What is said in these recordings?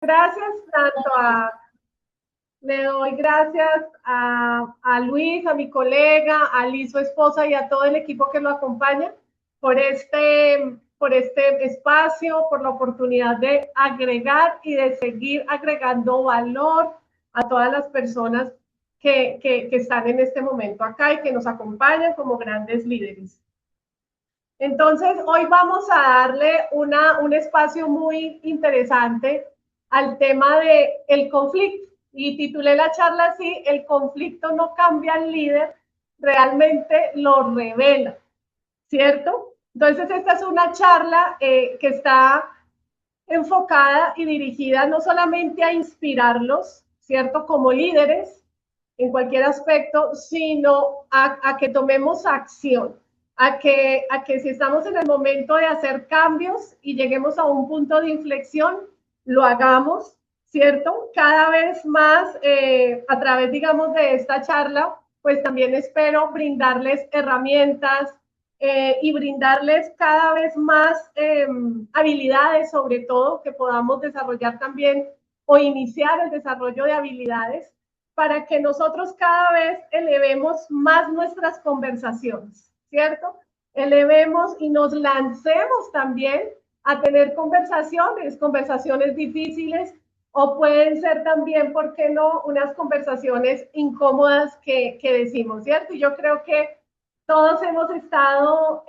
gracias tanto le doy gracias a Luis, a mi colega, a Liz, su esposa, y a todo el equipo que lo acompaña por este espacio, por la oportunidad de agregar y de seguir agregando valor a todas las personas que están en este momento acá y que nos acompañan como grandes líderes. Entonces, hoy vamos a darle un espacio muy interesante al tema del conflicto. Y titulé la charla así: el conflicto no cambia al líder, realmente lo revela, ¿cierto? Entonces, esta es una charla que está enfocada y dirigida no solamente a inspirarlos, ¿cierto? Como líderes en cualquier aspecto, sino a que tomemos acción, a que si estamos en el momento de hacer cambios y lleguemos a un punto de inflexión, lo hagamos, ¿cierto? Cada vez más a través, digamos, de esta charla, pues también espero brindarles herramientas, y brindarles cada vez más habilidades, sobre todo, que podamos desarrollar también o iniciar el desarrollo de habilidades para que nosotros cada vez elevemos más nuestras conversaciones, ¿cierto? Elevemos y nos lancemos también a tener conversaciones difíciles, o pueden ser también, ¿por qué no?, unas conversaciones incómodas que decimos, ¿cierto? Y yo creo que todos hemos estado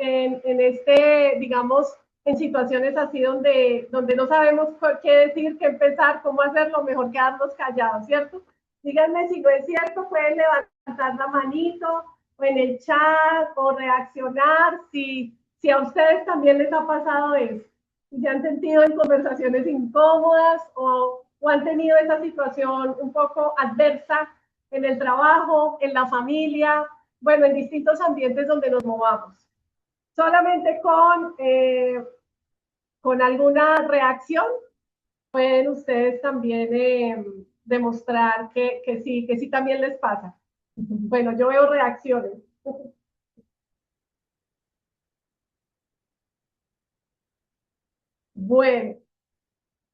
digamos, en situaciones así donde no sabemos qué decir, qué empezar, cómo hacerlo, mejor quedarnos callados, ¿cierto? Díganme si no es cierto, pueden levantar la manito o en el chat o reaccionar si a ustedes también les ha pasado eso, si se han sentido en conversaciones incómodas o han tenido esa situación un poco adversa en el trabajo, en la familia, bueno, en distintos ambientes donde nos movamos. Solamente con alguna reacción pueden ustedes también demostrar que sí también les pasa. Bueno, yo veo reacciones. Bueno,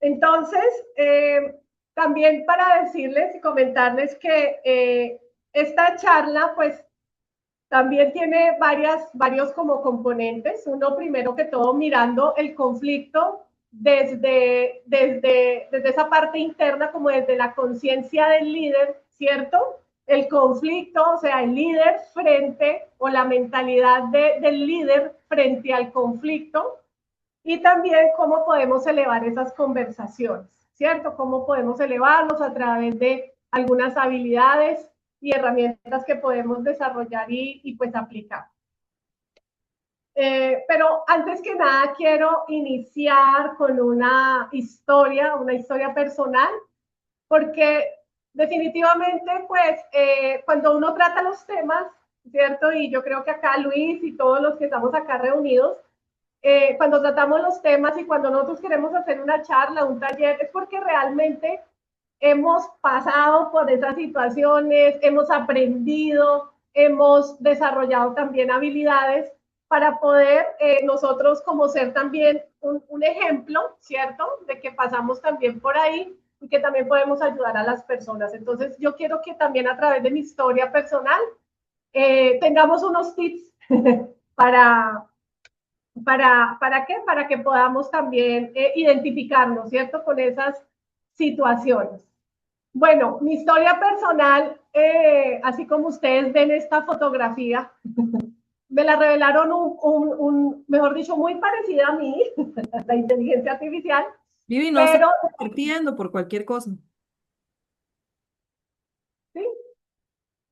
entonces, también para decirles y comentarles que esta charla, pues, también tiene varios como componentes. Uno, primero que todo, mirando el conflicto desde esa parte interna, como desde la conciencia del líder, ¿cierto? El conflicto, o sea, el líder frente, o la mentalidad del líder frente al conflicto, y también cómo podemos elevar esas conversaciones, ¿cierto? Cómo podemos elevarlos a través de algunas habilidades y herramientas que podemos desarrollar y pues aplicar. Pero antes que nada quiero iniciar con una historia personal, porque definitivamente pues cuando uno trata los temas, ¿cierto? Y yo creo que acá Luis y todos los que estamos acá reunidos, cuando tratamos los temas y cuando nosotros queremos hacer una charla, un taller, es porque realmente hemos pasado por esas situaciones, hemos aprendido, hemos desarrollado también habilidades para poder nosotros como ser también un ejemplo, ¿cierto? De que pasamos también por ahí y que también podemos ayudar a las personas. Entonces yo quiero que también a través de mi historia personal tengamos unos tips para, ¿para qué? Para que podamos también identificarnos, ¿cierto? Con esas situaciones. Bueno, mi historia personal, así como ustedes ven esta fotografía, me la revelaron mejor dicho, muy parecida a mí, la inteligencia artificial, Vivi, no estoy pero, compartiendo por cualquier cosa. ¿sí?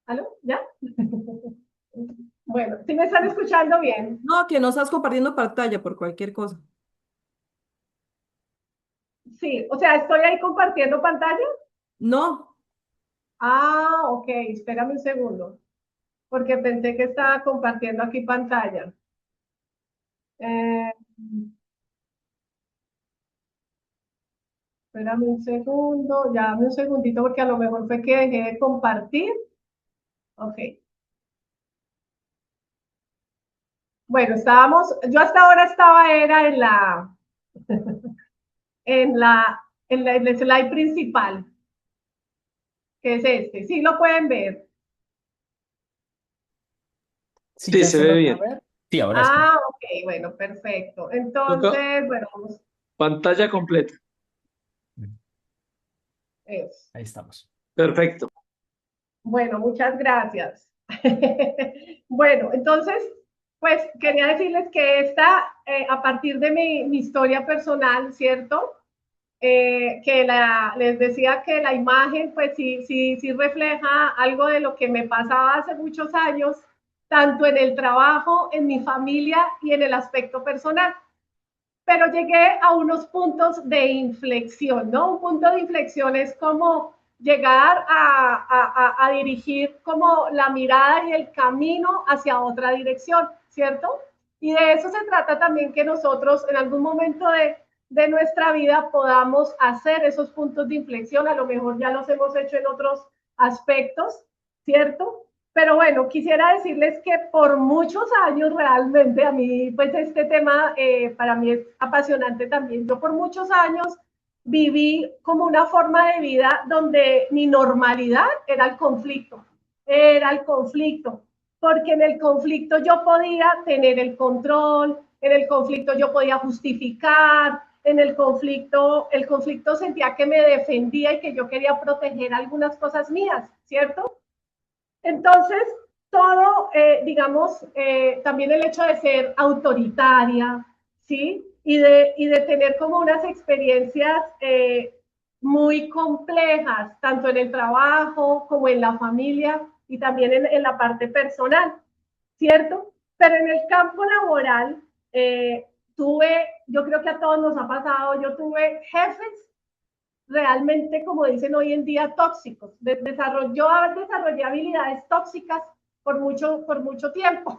¿Aló? ¿Ya? Bueno, ¿sí me están escuchando bien? No, que no estás compartiendo pantalla por cualquier cosa. Sí, o sea, estoy ahí compartiendo pantalla. No, Ah, ok, espérame un segundo, porque pensé que estaba compartiendo aquí pantalla. Eh, Espérame un segundo, ya dame un segundito porque a lo mejor fue que dejé de compartir. Ok. Bueno, yo hasta ahora estaba era en la, en el slide principal, que es este. Sí, lo pueden ver. Sí, Sí, ya se se ve logra bien. ver. Sí, ahora sí. Ah, ok, bueno, perfecto. Toca Entonces, bueno, vamos. pantalla completa. Eso. Ahí estamos. Perfecto. Bueno, muchas gracias. Bueno, entonces, pues quería decirles que a partir de mi historia personal, ¿cierto? Les decía que la imagen, pues sí refleja algo de lo que me pasaba hace muchos años, tanto en el trabajo, en mi familia y en el aspecto personal. Pero llegué a unos puntos de inflexión, ¿no? Un punto de inflexión es como llegar a dirigir como la mirada y el camino hacia otra dirección, ¿cierto? Y de eso se trata también, que nosotros en algún momento de nuestra vida podamos hacer esos puntos de inflexión. A lo mejor ya los hemos hecho en otros aspectos, ¿cierto? Pero bueno, quisiera decirles que por muchos años realmente a mí, pues este tema para mí es apasionante también. Yo por muchos años viví como una forma de vida donde mi normalidad era el conflicto, porque en el conflicto yo podía tener el control, en el conflicto yo podía justificar, en el conflicto sentía que me defendía y que yo quería proteger algunas cosas mías, ¿cierto? Entonces, todo, digamos, también el hecho de ser autoritaria, ¿sí? Y de tener como unas experiencias muy complejas, tanto en el trabajo como en la familia y también en la parte personal, ¿cierto? Pero en el campo laboral, yo creo que a todos nos ha pasado, yo tuve jefes realmente, como dicen hoy en día, tóxicos. Yo desarrollé habilidades tóxicas por mucho tiempo.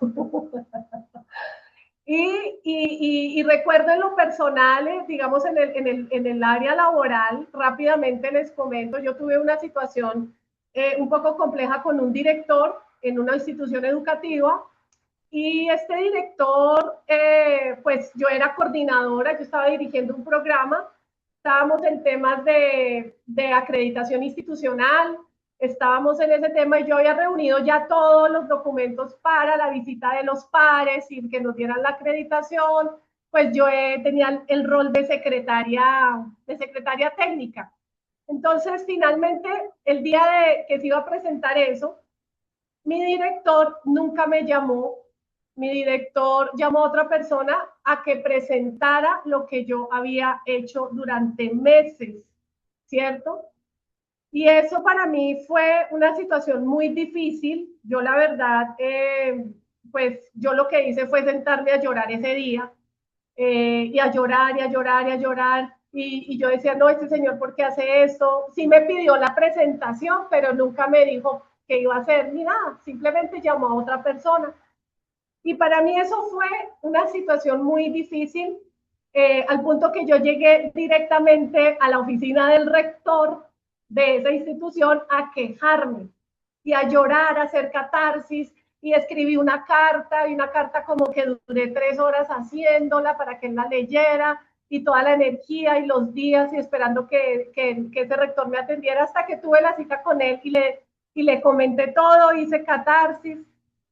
Y recuerdo en lo personal, digamos, en el área laboral, rápidamente les comento, yo tuve una situación un poco compleja con un director en una institución educativa. Y este director, pues yo era coordinadora, yo estaba dirigiendo un programa, estábamos en temas de acreditación institucional, estábamos en ese tema y yo había reunido ya todos los documentos para la visita de los pares y que nos dieran la acreditación, pues yo tenía el rol de secretaria técnica. Entonces, finalmente, el día de que se iba a presentar eso, mi director nunca me llamó. Mi director llamó a otra persona a que presentara lo que yo había hecho durante meses, ¿cierto? Y eso para mí fue una situación muy difícil. Yo la verdad, pues yo lo que hice fue sentarme a llorar ese día, y a llorar y a llorar y a llorar. Y yo decía, no, este señor, ¿por qué hace esto? Sí me pidió la presentación, pero nunca me dijo qué iba a hacer ni nada. Simplemente llamó a otra persona. Y para mí eso fue una situación muy difícil, al punto que yo llegué directamente a la oficina del rector de esa institución a quejarme y a llorar, a hacer catarsis, y escribí y una carta como que duré 3 horas haciéndola para que él la leyera, y toda la energía y los días y esperando que ese rector me atendiera hasta que tuve la cita con él y le comenté todo, hice catarsis.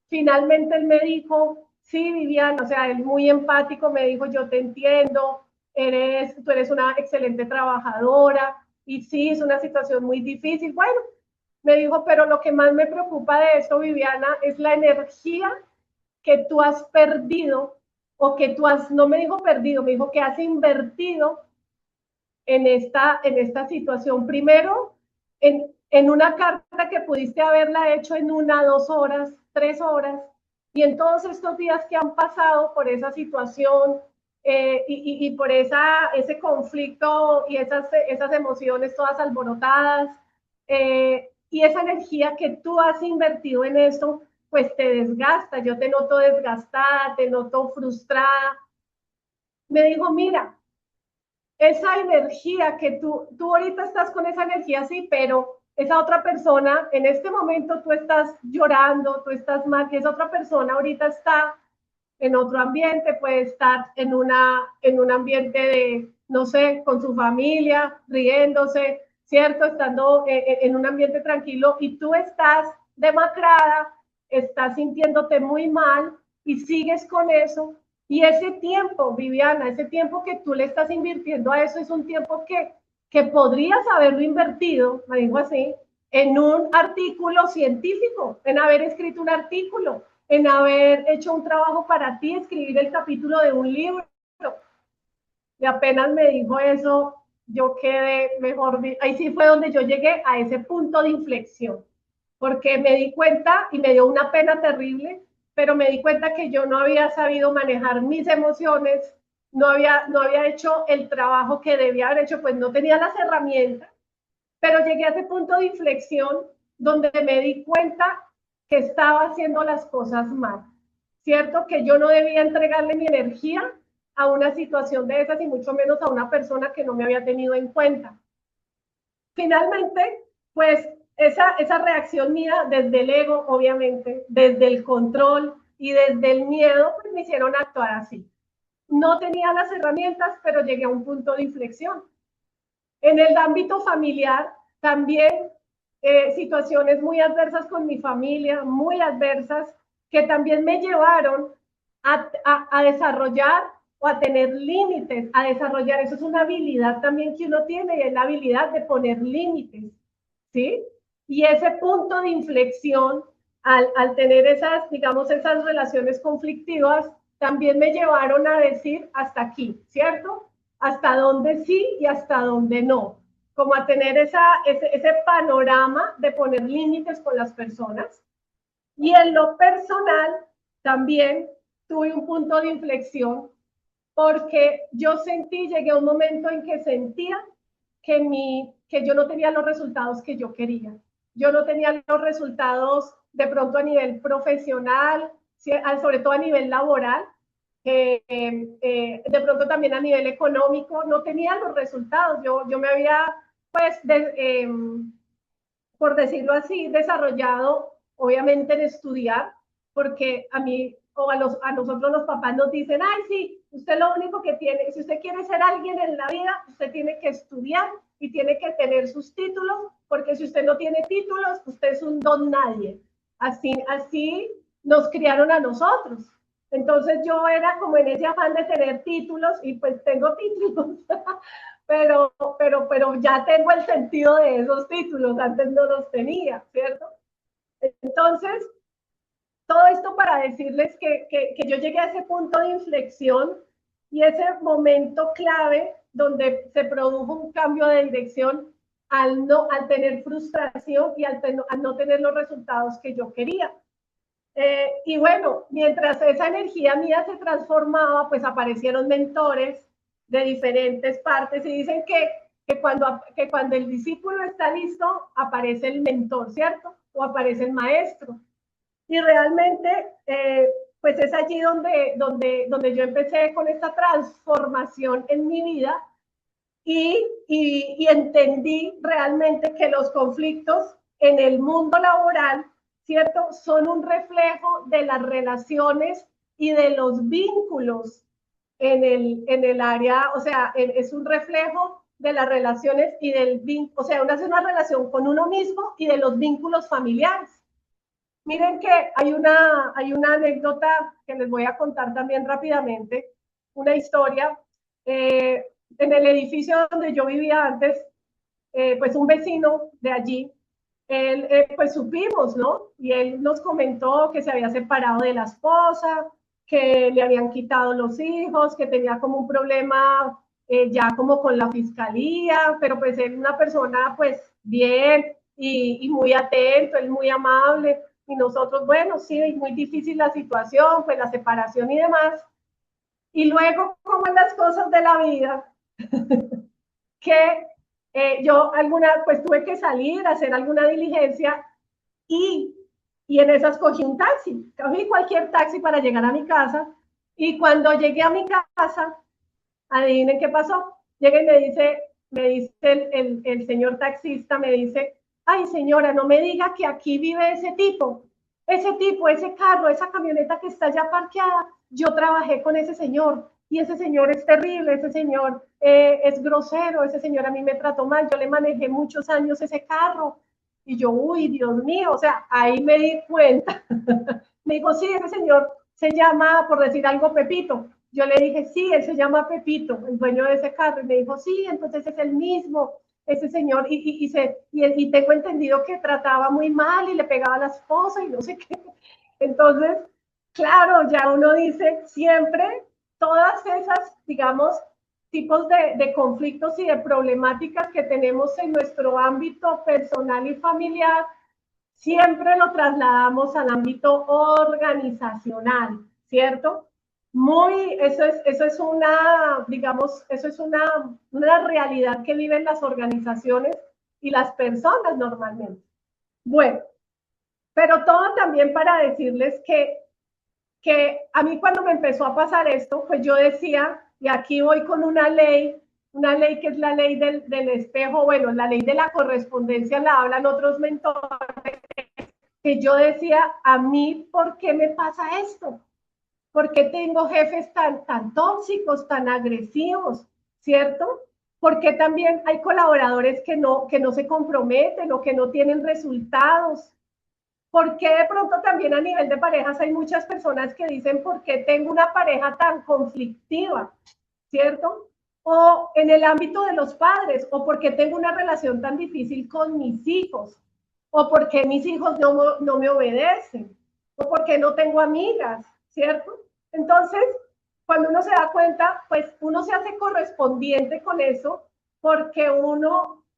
Finalmente él me dijo, sí, Viviana, o sea, él muy empático me dijo, yo te entiendo, tú eres una excelente trabajadora, y sí, es una situación muy difícil. Bueno, me dijo, pero lo que más me preocupa de esto, Viviana, es la energía que tú has perdido, o que tú has, no me dijo perdido, me dijo que has invertido en esta situación. Primero, en una carta que pudiste haberla hecho en 1, 2 horas, 3 horas, y en todos estos días que han pasado por esa situación, y por ese conflicto y esas emociones todas alborotadas, y esa energía que tú has invertido en eso, pues te desgasta. Yo te noto desgastada, te noto frustrada. Me dijo, mira, esa energía que tú ahorita estás con esa energía, sí, pero esa otra persona, en este momento tú estás llorando, tú estás mal, y esa otra persona ahorita está en otro ambiente, puede estar en un ambiente de, no sé, con su familia, riéndose, ¿cierto? Estando en un ambiente tranquilo y tú estás demacrada, estás sintiéndote muy mal y sigues con eso. Y ese tiempo, Viviana, ese tiempo que tú le estás invirtiendo a eso es un tiempo que podrías haberlo invertido, me dijo así, en un artículo científico, en haber escrito un artículo, en haber hecho un trabajo para ti, escribir el capítulo de un libro. Y apenas me dijo eso, yo quedé mejor. Ahí sí fue donde yo llegué a ese punto de inflexión, porque me di cuenta y me dio una pena terrible, pero me di cuenta que yo no había sabido manejar mis emociones, no había hecho el trabajo que debía haber hecho, pues no tenía las herramientas, pero llegué a ese punto de inflexión donde me di cuenta que estaba haciendo las cosas mal, ¿cierto? Que yo no debía entregarle mi energía a una situación de esas y mucho menos a una persona que no me había tenido en cuenta. Finalmente, pues esa reacción mía desde el ego, obviamente, desde el control y desde el miedo, pues me hicieron actuar así. No tenía las herramientas, pero llegué a un punto de inflexión. En el ámbito familiar, también situaciones muy adversas con mi familia, muy adversas, que también me llevaron a desarrollar o a tener límites, a desarrollar. Eso es una habilidad también que uno tiene y es la habilidad de poner límites, ¿sí? Y ese punto de inflexión, al tener esas, digamos, esas relaciones conflictivas, también me llevaron a decir hasta aquí, ¿cierto? Hasta dónde sí y hasta dónde no. Como a tener ese panorama de poner límites con las personas. Y en lo personal, también tuve un punto de inflexión porque yo llegué a un momento en que sentía que yo no tenía los resultados que yo quería. Yo no tenía los resultados de pronto a nivel profesional, sobre todo a nivel laboral, de pronto también a nivel económico, no tenía los resultados. Yo me había, pues, por decirlo así, desarrollado, obviamente en estudiar, porque a mí o a nosotros los papás nos dicen, ay, sí, usted lo único que tiene, si usted quiere ser alguien en la vida, usted tiene que estudiar y tiene que tener sus títulos, porque si usted no tiene títulos, usted es un don nadie. Así nos criaron a nosotros. Entonces yo era como en ese afán de tener títulos y pues tengo títulos, pero ya tengo el sentido de esos títulos, antes no los tenía, ¿cierto? Entonces, todo esto para decirles que yo llegué a ese punto de inflexión y ese momento clave donde se produjo un cambio de dirección al tener frustración y al no tener los resultados que yo quería. Y bueno, mientras esa energía mía se transformaba, pues aparecieron mentores de diferentes partes y dicen que cuando el discípulo está listo, aparece el mentor, ¿cierto? O aparece el maestro. Y realmente, pues es allí donde yo empecé con esta transformación en mi vida y entendí realmente que los conflictos en el mundo laboral, ¿cierto? Son un reflejo de las relaciones y de los vínculos en el área, o sea, es un reflejo de las relaciones y del vínculo, o sea, es una relación con uno mismo y de los vínculos familiares. Miren que hay una anécdota que les voy a contar también rápidamente, una historia. En el edificio donde yo vivía antes, pues un vecino de allí, él, pues supimos, ¿no? Y él nos comentó que se había separado de la esposa, que le habían quitado los hijos, que tenía como un problema ya como con la fiscalía, pero pues él una persona pues bien y muy atento, él muy amable, y nosotros, bueno, sí, muy difícil la situación, pues la separación y demás. Y luego, como en las cosas de la vida, que yo pues tuve que salir a hacer alguna diligencia y, en esas cogí un taxi, cogí cualquier taxi para llegar a mi casa y cuando llegué a mi casa, adivinen qué pasó, llega y me dice el señor taxista, me dice, ay señora, no me diga que aquí vive ese tipo, ese tipo, ese carro, esa camioneta que está ya parqueada, yo trabajé con ese señor y ese señor es terrible, ese señor es grosero, ese señor a mí me trató mal, yo le manejé muchos años ese carro y yo, uy, Dios mío, o sea, ahí me di cuenta. Me dijo, sí, ese señor se llama, por decir algo, Pepito. Yo le dije, sí, él se llama Pepito, el dueño de ese carro. Y me dijo, sí, entonces es el mismo, ese señor. Y tengo entendido que trataba muy mal y le pegaba a la esposa y no sé qué. Entonces, claro, ya uno dice siempre todas esas, digamos, tipos de conflictos y de problemáticas que tenemos en nuestro ámbito personal y familiar, siempre lo trasladamos al ámbito organizacional, ¿cierto? Eso es una, digamos, eso es una realidad que viven las organizaciones y las personas normalmente. Bueno, pero todo también para decirles que a mí cuando me empezó a pasar esto, pues yo decía, y aquí voy con una ley que es la ley del espejo, bueno, la ley de la correspondencia la hablan otros mentores, que yo decía, a mí, ¿por qué me pasa esto? ¿Por qué tengo jefes tan tóxicos, tan agresivos? ¿Cierto? ¿Por qué también hay colaboradores que no se comprometen o que no tienen resultados? ¿Por qué de pronto también a nivel de parejas hay muchas personas que dicen, ¿por qué tengo una pareja tan conflictiva? ¿Cierto? O en el ámbito de los padres, o por qué tengo una relación tan difícil con mis hijos, o por qué mis hijos no me obedecen, o por qué no tengo amigas, ¿cierto? Entonces, cuando uno se da cuenta, pues uno se hace correspondiente con eso, porque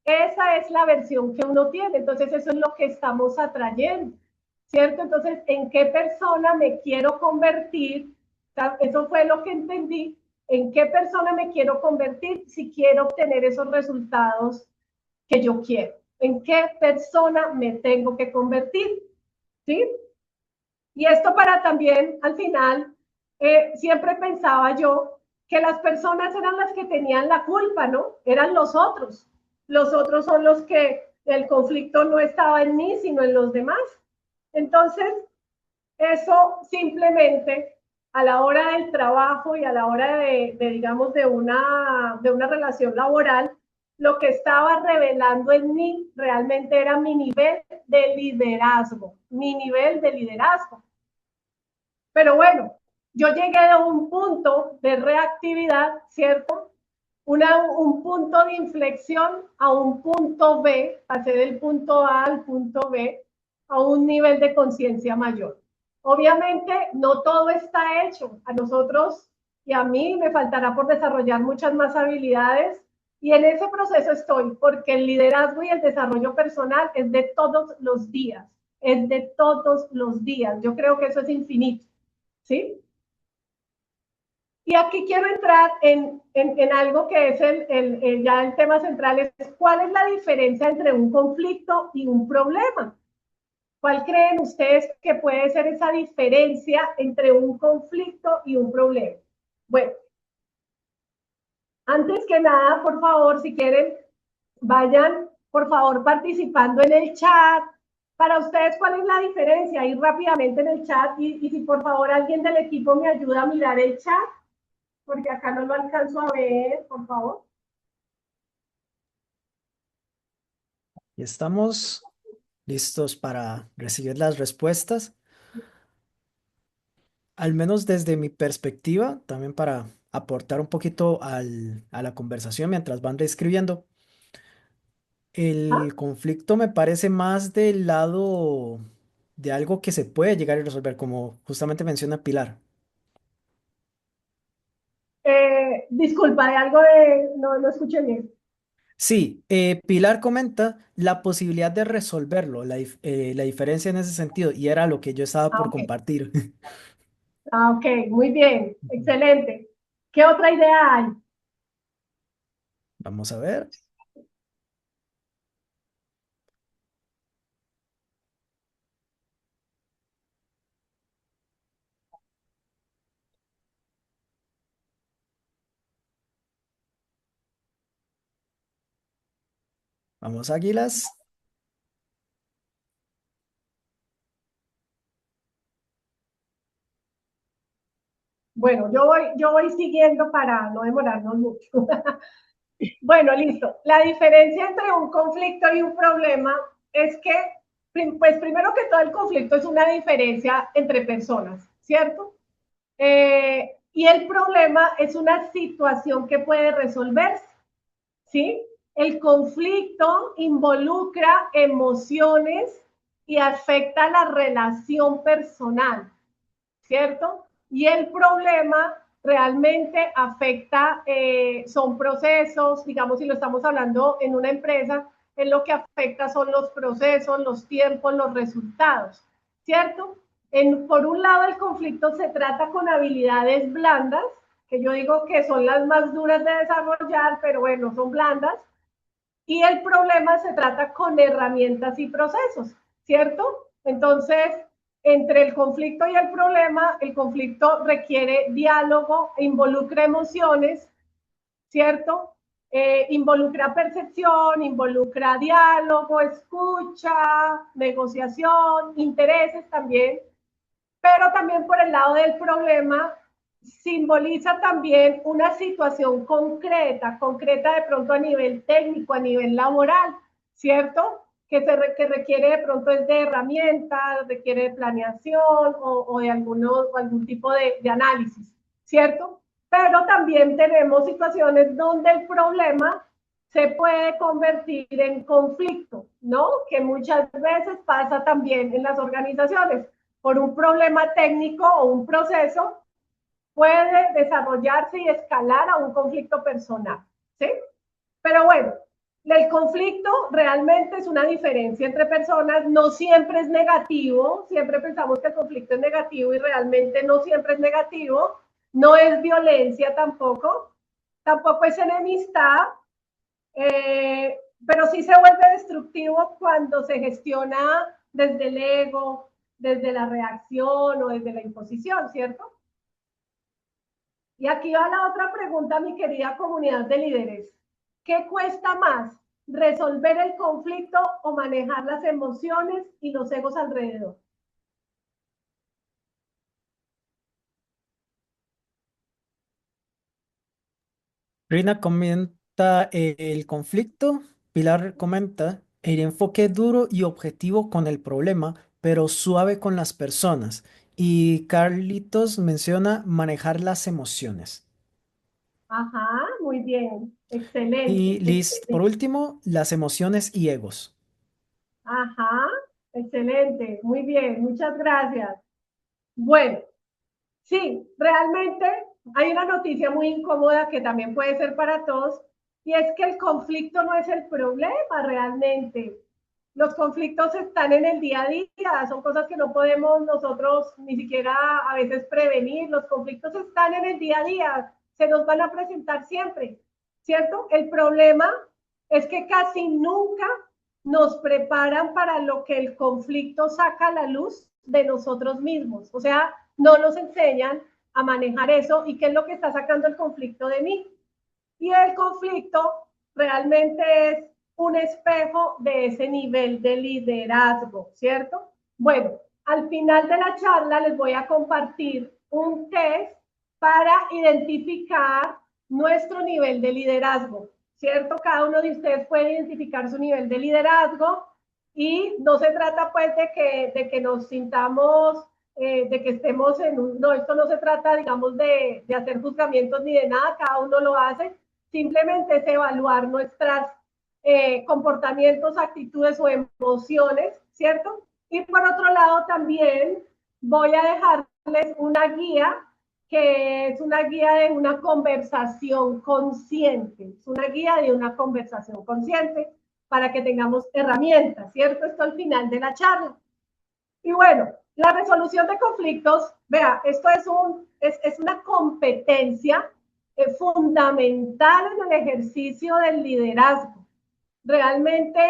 esa es la versión que uno tiene, entonces eso es lo que estamos atrayendo, ¿cierto? Entonces, ¿en qué persona me quiero convertir? O sea, eso fue lo que entendí. ¿En qué persona me quiero convertir si quiero obtener esos resultados que yo quiero? ¿En qué persona me tengo que convertir? ¿Sí? Y esto para también, al final, siempre pensaba yo que las personas eran las que tenían la culpa, ¿no? Eran los otros. Los otros son los que el conflicto no estaba en mí, sino en los demás. Entonces, eso simplemente a la hora del trabajo y a la hora digamos, de una relación laboral, lo que estaba revelando en mí realmente era mi nivel de liderazgo, mi nivel de liderazgo. Pero bueno, yo llegué a un punto de reactividad, ¿cierto? Un punto de inflexión a un punto B, pasé del punto A al punto B, a un nivel de conciencia mayor. Obviamente, no todo está hecho. A nosotros y a mí me faltará por desarrollar muchas más habilidades y en ese proceso estoy, porque el liderazgo y el desarrollo personal es de todos los días, es de todos los días. Yo creo que eso es infinito, ¿sí? Y aquí quiero entrar en algo que es ya el tema central, es cuál es la diferencia entre un conflicto y un problema. ¿Cuál creen ustedes que puede ser esa diferencia entre un conflicto y un problema? Bueno, antes que nada, por favor, si quieren, vayan, por favor, participando en el chat. Para ustedes, ¿cuál es la diferencia? Ir rápidamente en el chat y si por favor alguien del equipo me ayuda a mirar el chat, porque acá no lo alcanzo a ver, por favor. Y estamos listos para recibir las respuestas, al menos desde mi perspectiva, también para aportar un poquito a la conversación mientras van escribiendo. ¿Ah? El conflicto me parece más del lado de algo que se puede llegar a resolver, como justamente menciona Pilar. Disculpa, de algo de... No escuché bien. Sí, Pilar comenta la posibilidad de resolverlo, la diferencia en ese sentido, y era lo que yo estaba Ah, por ok. compartir. Ah, ok, muy bien, Ujú. excelente. ¿Qué otra idea hay? Vamos a ver, vamos Águilas. Bueno, yo voy siguiendo para no demorarnos mucho. Bueno, listo. La diferencia entre un conflicto y un problema es que, pues primero que todo, el conflicto es una diferencia entre personas, ¿cierto? Y el problema es una situación que puede resolverse, ¿sí? El conflicto involucra emociones y afecta la relación personal, ¿cierto? Y el problema realmente afecta, son procesos, digamos, si lo estamos hablando en una empresa, en lo que afecta son los procesos, los tiempos, los resultados, ¿cierto? Por un lado, el conflicto se trata con habilidades blandas, que yo digo que son las más duras de desarrollar, pero bueno, son blandas, y el problema se trata con herramientas y procesos, ¿cierto? Entonces, entre el conflicto y el conflicto requiere diálogo, involucra emociones, ¿cierto? Involucra percepción, involucra diálogo, escucha, negociación, intereses también, pero también por el lado del problema simboliza también una situación concreta de pronto a nivel técnico, a nivel laboral, ¿cierto? Que requiere de pronto es de herramientas, requiere de planeación o de algún tipo de análisis, ¿cierto? Pero también tenemos situaciones donde el problema se puede convertir en conflicto, ¿no? Que muchas veces pasa también en las organizaciones por un problema técnico o un proceso, puede desarrollarse y escalar a un conflicto personal, ¿sí? Pero bueno, el conflicto realmente es una diferencia entre personas, no siempre es negativo, siempre pensamos que el conflicto es negativo y realmente no siempre es negativo, no es violencia tampoco es enemistad, pero sí se vuelve destructivo cuando se gestiona desde el ego, desde la reacción o desde la imposición, ¿cierto? Y aquí va la otra pregunta, mi querida comunidad de líderes. ¿Qué cuesta más? ¿Resolver el conflicto o manejar las emociones y los egos alrededor? Rina comenta el conflicto, Pilar comenta el enfoque duro y objetivo con el problema, pero suave con las personas. Y Carlitos menciona manejar las emociones. Ajá, muy bien, excelente, Y Liz, por excelente. último, las emociones y egos. Ajá, excelente, muy bien, muchas gracias. Bueno, sí, realmente hay una noticia muy incómoda que también puede ser para todos, y es que el conflicto no es el problema realmente. Los conflictos están en el día a día, son cosas que no podemos nosotros ni siquiera a veces prevenir. Los conflictos están en el día a día, se nos van a presentar siempre, ¿cierto? El problema es que casi nunca nos preparan para lo que el conflicto saca a la luz de nosotros mismos. O sea, no nos enseñan a manejar eso y qué es lo que está sacando el conflicto de mí. Y el conflicto realmente es un espejo de ese nivel de liderazgo, ¿cierto? Bueno, al final de la charla les voy a compartir un test para identificar nuestro nivel de liderazgo, ¿cierto? Cada uno de ustedes puede identificar su nivel de liderazgo y no se trata pues de que nos sintamos, de que estemos en un, no, esto no se trata, digamos, de hacer juzgamientos ni de nada, cada uno lo hace, simplemente es evaluar nuestros comportamientos, actitudes o emociones, ¿cierto? Y por otro lado también voy a dejarles una guía que es una guía de una conversación consciente, es una guía de una conversación consciente para que tengamos herramientas, ¿cierto? Esto al final de la charla. Y bueno, la resolución de conflictos, vea, esto es una competencia fundamental en el ejercicio del liderazgo. Realmente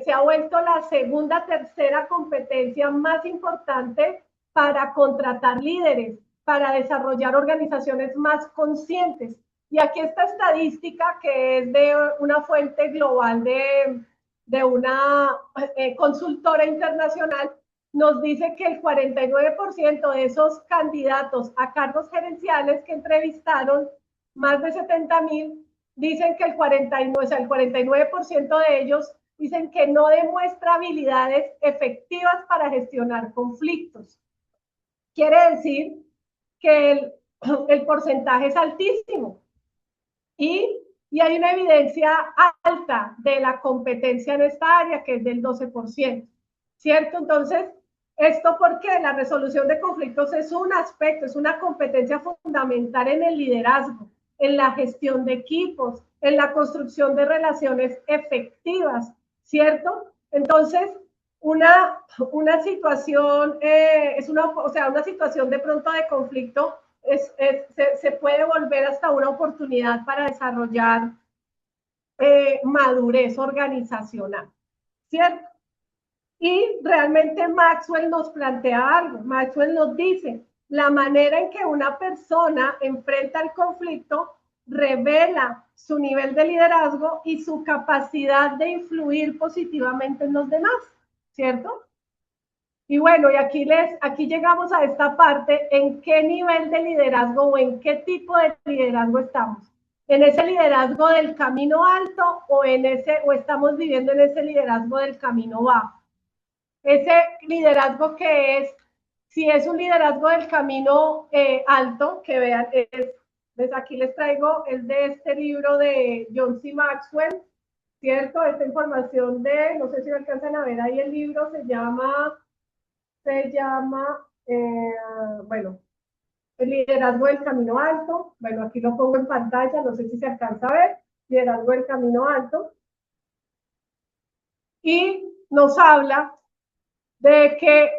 se ha vuelto la segunda, tercera competencia más importante para contratar líderes, para desarrollar organizaciones más conscientes. Y aquí esta estadística que es de una fuente global de una consultora internacional nos dice que el 49% de esos candidatos a cargos gerenciales que entrevistaron, más de 70,000, dicen que el 49%, o sea, el 49% de ellos dicen que no demuestra habilidades efectivas para gestionar conflictos. Quiere decir que el porcentaje es altísimo y hay una evidencia alta de la competencia en esta área, que es del 12%, ¿cierto? Entonces, ¿esto por qué? La resolución de conflictos es un aspecto, es una competencia fundamental en el liderazgo, en la gestión de equipos, en la construcción de relaciones efectivas, ¿cierto? Entonces, una situación, una situación de pronto de conflicto se puede volver hasta una oportunidad para desarrollar madurez organizacional, ¿cierto? Y realmente Maxwell nos plantea algo. Maxwell nos dice, la manera en que una persona enfrenta el conflicto revela su nivel de liderazgo y su capacidad de influir positivamente en los demás, ¿cierto? Y bueno, y aquí llegamos a esta parte, ¿en qué nivel de liderazgo o en qué tipo de liderazgo estamos? ¿En ese liderazgo del camino alto o estamos viviendo en ese liderazgo del camino bajo? Ese liderazgo que es, si es un liderazgo del camino alto, que vean, desde aquí les traigo, es de este libro de John C. Maxwell, ¿cierto? Esta información no sé si alcanzan a ver ahí el libro, se llama, bueno, el liderazgo del camino alto. Bueno, aquí lo pongo en pantalla, no sé si se alcanza a ver, liderazgo del camino alto. Y nos habla de que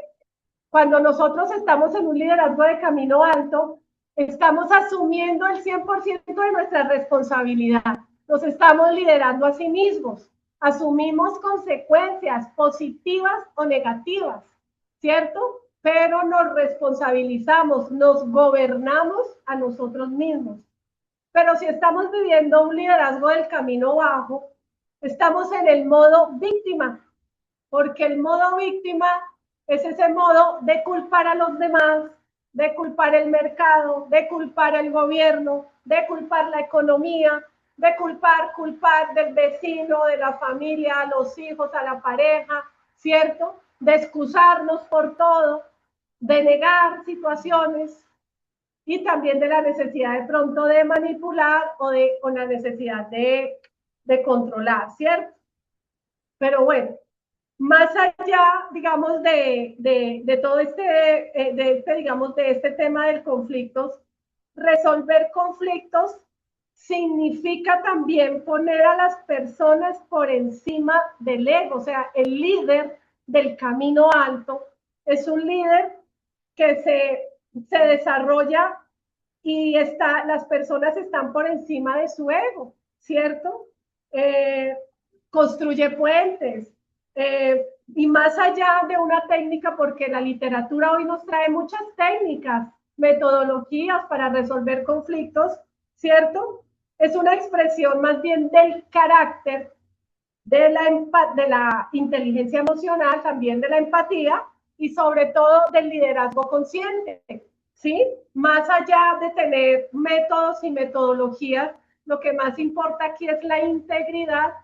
cuando nosotros estamos en un liderazgo de camino alto, estamos asumiendo el 100% de nuestra responsabilidad. Nos estamos liderando a sí mismos. Asumimos consecuencias positivas o negativas, ¿cierto? Pero nos responsabilizamos, nos gobernamos a nosotros mismos. Pero si estamos viviendo un liderazgo del camino bajo, estamos en el modo víctima, porque el modo víctima es ese modo de culpar a los demás, de culpar el mercado, de culpar el gobierno, de culpar la economía, de culpar del vecino, de la familia, a los hijos, a la pareja, ¿cierto? De excusarnos por todo, de negar situaciones y también de la necesidad de pronto de manipular o la necesidad de controlar, ¿cierto? Pero bueno, más allá, digamos, de todo digamos, de este tema del conflicto, resolver conflictos significa también poner a las personas por encima del ego. O sea, el líder del camino alto es un líder que se desarrolla y las personas están por encima de su ego, ¿cierto? Construye puentes, y más allá de una técnica, porque la literatura hoy nos trae muchas técnicas, metodologías para resolver conflictos, ¿cierto? Es una expresión más bien del carácter, de la inteligencia emocional, también de la empatía y sobre todo del liderazgo consciente, ¿sí? Más allá de tener métodos y metodologías, lo que más importa aquí es la integridad,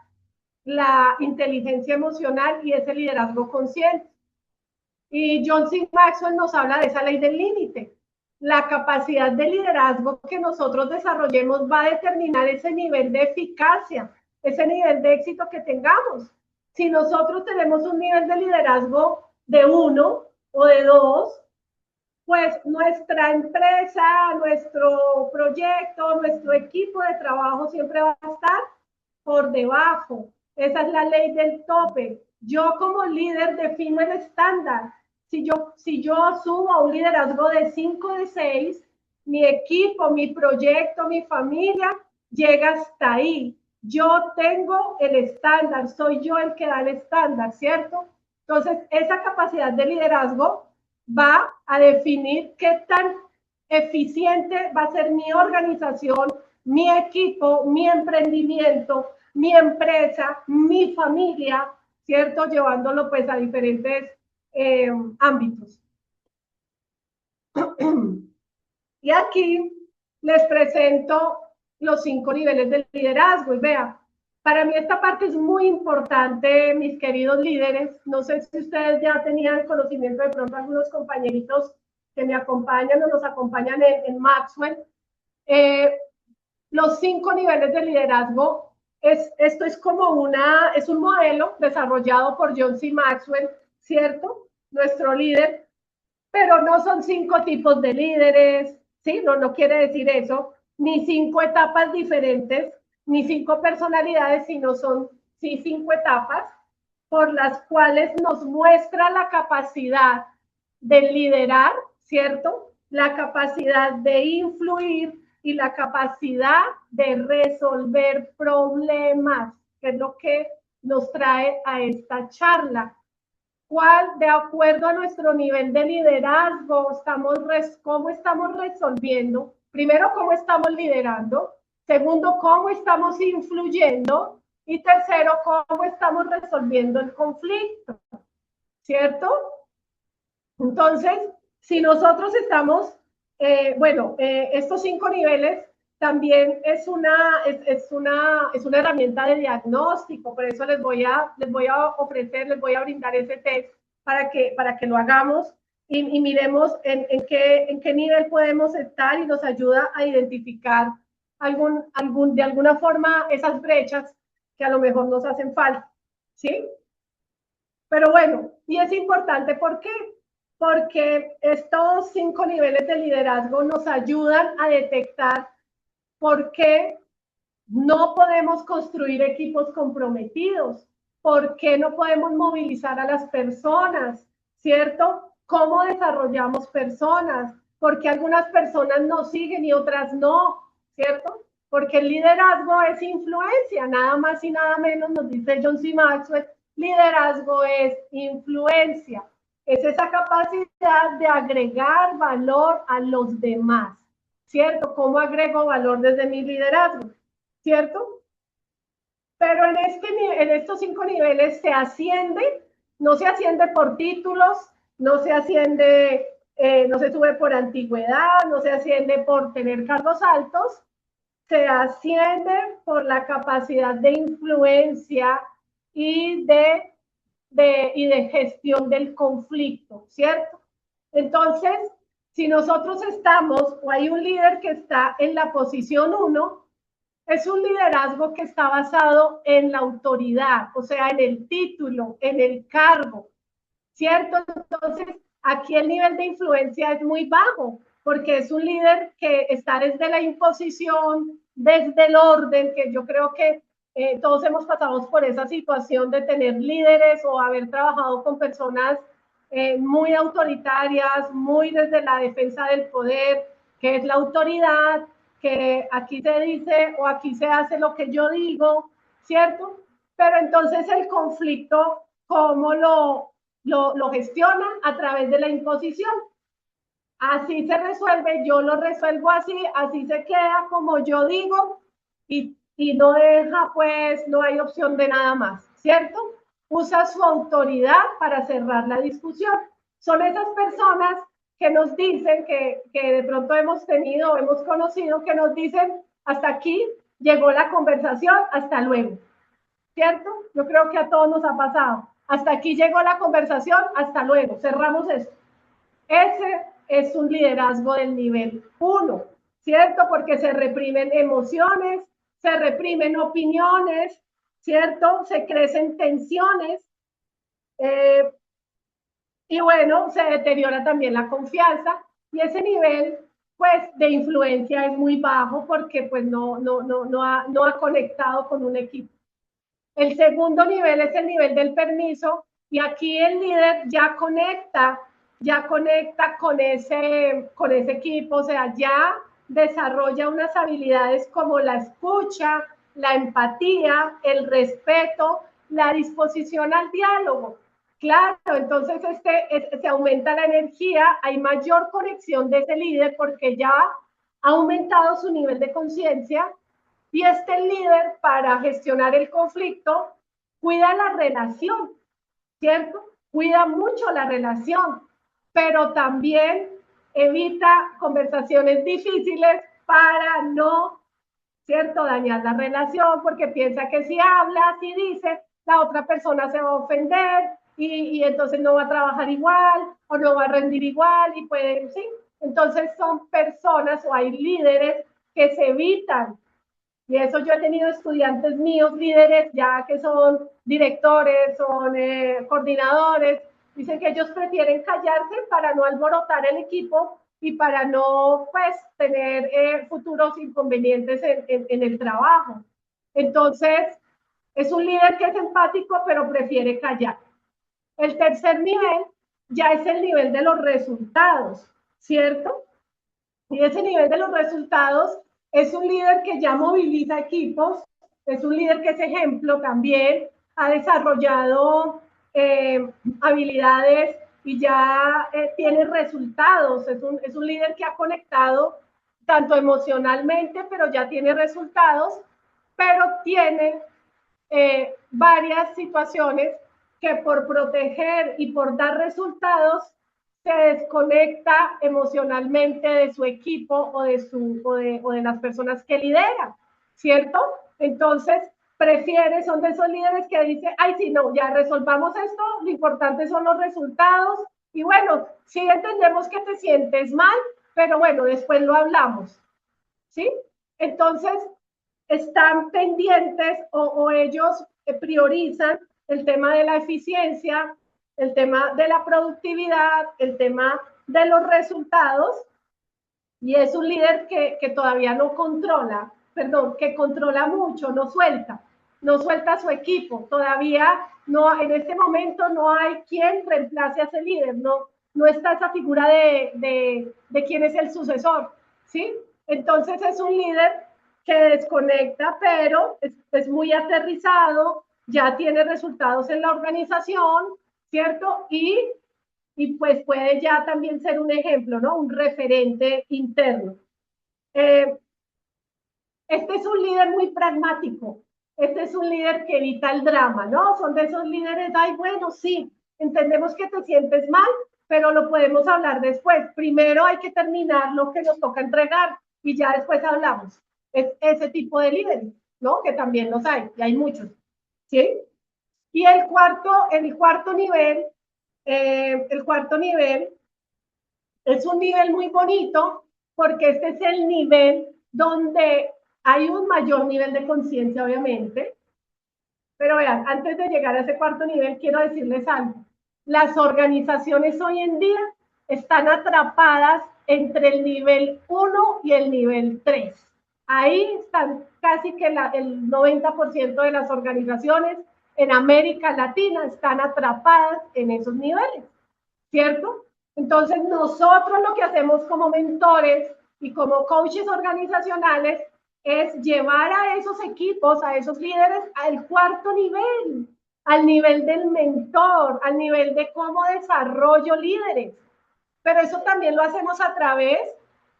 la inteligencia emocional y ese liderazgo consciente. Y John C. Maxwell nos habla de esa ley del límite. La capacidad de liderazgo que nosotros desarrollemos va a determinar ese nivel de eficacia, ese nivel de éxito que tengamos. Si nosotros tenemos un nivel de liderazgo de 1 o de 2, pues nuestra empresa, nuestro proyecto, nuestro equipo de trabajo siempre va a estar por debajo. Esa es la ley del tope. Yo como líder defino el estándar. Si yo asumo a un liderazgo de 5 de 6, mi equipo, mi proyecto, mi familia llega hasta ahí. Yo tengo el estándar, soy yo el que da el estándar, ¿cierto? Entonces, esa capacidad de liderazgo va a definir qué tan eficiente va a ser mi organización, mi equipo, mi emprendimiento, mi empresa, mi familia, ¿cierto? Llevándolo pues a diferentes ámbitos. Y aquí les presento los 5 niveles de liderazgo. Y vea, para mí esta parte es muy importante, mis queridos líderes. No sé si ustedes ya tenían conocimiento, de pronto algunos compañeritos que me acompañan o nos acompañan en Maxwell. Los 5 niveles de liderazgo, esto es como es un modelo desarrollado por John C. Maxwell, ¿cierto? Nuestro líder, pero no son 5 tipos de líderes, ¿sí? No quiere decir eso, ni 5 etapas diferentes, ni 5 personalidades, sino son sí 5 etapas por las cuales nos muestra la capacidad de liderar, ¿cierto? La capacidad de influir y la capacidad de resolver problemas, que es lo que nos trae a esta charla. ¿Cuál, de acuerdo a nuestro nivel de liderazgo, cómo estamos resolviendo? Primero, ¿cómo estamos liderando? Segundo, ¿cómo estamos influyendo? Y tercero, ¿cómo estamos resolviendo el conflicto? ¿Cierto? Entonces, si nosotros estamos, estos 5 niveles también es una herramienta de diagnóstico, por eso les voy a brindar ese test para que lo hagamos y miremos en qué nivel podemos estar y nos ayuda a identificar de alguna forma esas brechas que a lo mejor nos hacen falta, ¿sí? Pero bueno, y es importante, ¿por qué? Porque estos 5 niveles de liderazgo nos ayudan a detectar por qué no podemos construir equipos comprometidos, por qué no podemos movilizar a las personas, ¿cierto? ¿Cómo desarrollamos personas? ¿Por qué algunas personas nos siguen y otras no? ¿Cierto? Porque el liderazgo es influencia, nada más y nada menos, nos dice John C. Maxwell, liderazgo es influencia. Es esa capacidad de agregar valor a los demás, ¿cierto? ¿Cómo agrego valor desde mi liderazgo? ¿Cierto? Pero en estos 5 niveles se asciende, no se asciende por títulos, no se asciende, no se sube por antigüedad, no se asciende por tener cargos altos, se asciende por la capacidad de influencia y de gestión del conflicto, ¿cierto? Entonces, si nosotros estamos, o hay un líder que está en la posición 1, es un liderazgo que está basado en la autoridad, o sea, en el título, en el cargo, ¿cierto? Entonces, aquí el nivel de influencia es muy bajo, porque es un líder que está desde la imposición, desde el orden, que yo creo que todos hemos pasado por esa situación de tener líderes o haber trabajado con personas muy autoritarias, muy desde la defensa del poder, que es la autoridad, que aquí se dice o aquí se hace lo que yo digo, ¿cierto? Pero entonces el conflicto, ¿cómo lo gestionan? A través de la imposición. Así se resuelve, yo lo resuelvo así se queda como yo digo y no deja, pues, no hay opción de nada más, ¿cierto? Usa su autoridad para cerrar la discusión. Son esas personas que nos dicen que de pronto hemos tenido, hemos conocido, que nos dicen, hasta aquí llegó la conversación, hasta luego, ¿cierto? Yo creo que a todos nos ha pasado. Hasta aquí llegó la conversación, hasta luego, cerramos esto. Ese es un liderazgo del nivel 1, ¿cierto? Porque se reprimen emociones, se reprimen opiniones, ¿cierto? Se crecen tensiones y bueno, se deteriora también la confianza y ese nivel, pues, de influencia es muy bajo porque pues no ha conectado con un equipo. El segundo nivel es el nivel del permiso y aquí el líder ya conecta con ese equipo, o sea, ya desarrolla unas habilidades como la escucha, la empatía, el respeto, la disposición al diálogo. Claro, entonces se aumenta la energía, hay mayor conexión de ese líder porque ya ha aumentado su nivel de conciencia y este líder para gestionar el conflicto cuida la relación, ¿cierto? cuida mucho la relación, pero también evita conversaciones difíciles para no, ¿cierto?, dañar la relación, porque piensa que si habla, si dice, la otra persona se va a ofender y entonces no va a trabajar igual o no va a rendir igual y puede, ¿sí? Entonces son personas o hay líderes que se evitan. Y eso yo he tenido estudiantes míos, líderes ya que son directores, son coordinadores, dicen que ellos prefieren callarse para no alborotar el equipo y para no, pues, tener futuros inconvenientes en el trabajo. Entonces, es un líder que es empático, pero prefiere callar. El tercer nivel ya es el nivel de los resultados, ¿cierto? Y ese nivel de los resultados es un líder que ya moviliza equipos, es un líder que es ejemplo también, ha desarrollado habilidades y ya tiene resultados, es un líder que ha conectado tanto emocionalmente, pero ya tiene resultados, pero tiene varias situaciones que por proteger y por dar resultados se desconecta emocionalmente de su equipo o de las personas que lidera, ¿cierto? Entonces, son de esos líderes que dicen, ay, sí, no, ya resolvamos esto, lo importante son los resultados, y bueno, sí entendemos que te sientes mal, pero bueno, después lo hablamos, ¿sí? Entonces, están pendientes o ellos priorizan el tema de la eficiencia, el tema de la productividad, el tema de los resultados, y es un líder que todavía no controla, perdón, que controla mucho, no suelta a su equipo, todavía no, en este momento no hay quien reemplace a ese líder, no está esa figura de quién es el sucesor, ¿sí? Entonces es un líder que desconecta, pero es muy aterrizado, ya tiene resultados en la organización, ¿cierto? Y pues puede ya también ser un ejemplo, ¿no? Un referente interno. Este es un líder muy pragmático, este es un líder que evita el drama, ¿no? Son de esos líderes, ay, bueno, sí, entendemos que te sientes mal, pero lo podemos hablar después. Primero hay que terminar lo que nos toca entregar y ya después hablamos. Es ese tipo de líderes, ¿no? Que también los hay, y hay muchos, ¿sí? Y el cuarto nivel es un nivel muy bonito porque este es el nivel donde hay un mayor nivel de conciencia, obviamente. Pero vean, antes de llegar a ese cuarto nivel, quiero decirles algo. Las organizaciones hoy en día están atrapadas entre el nivel 1 y el nivel 3. Ahí están casi que el 90% de las organizaciones en América Latina están atrapadas en esos niveles, ¿cierto? Entonces, nosotros lo que hacemos como mentores y como coaches organizacionales es llevar a esos equipos, a esos líderes, al cuarto nivel, al nivel del mentor, al nivel de cómo desarrollo líderes. Pero eso también lo hacemos a través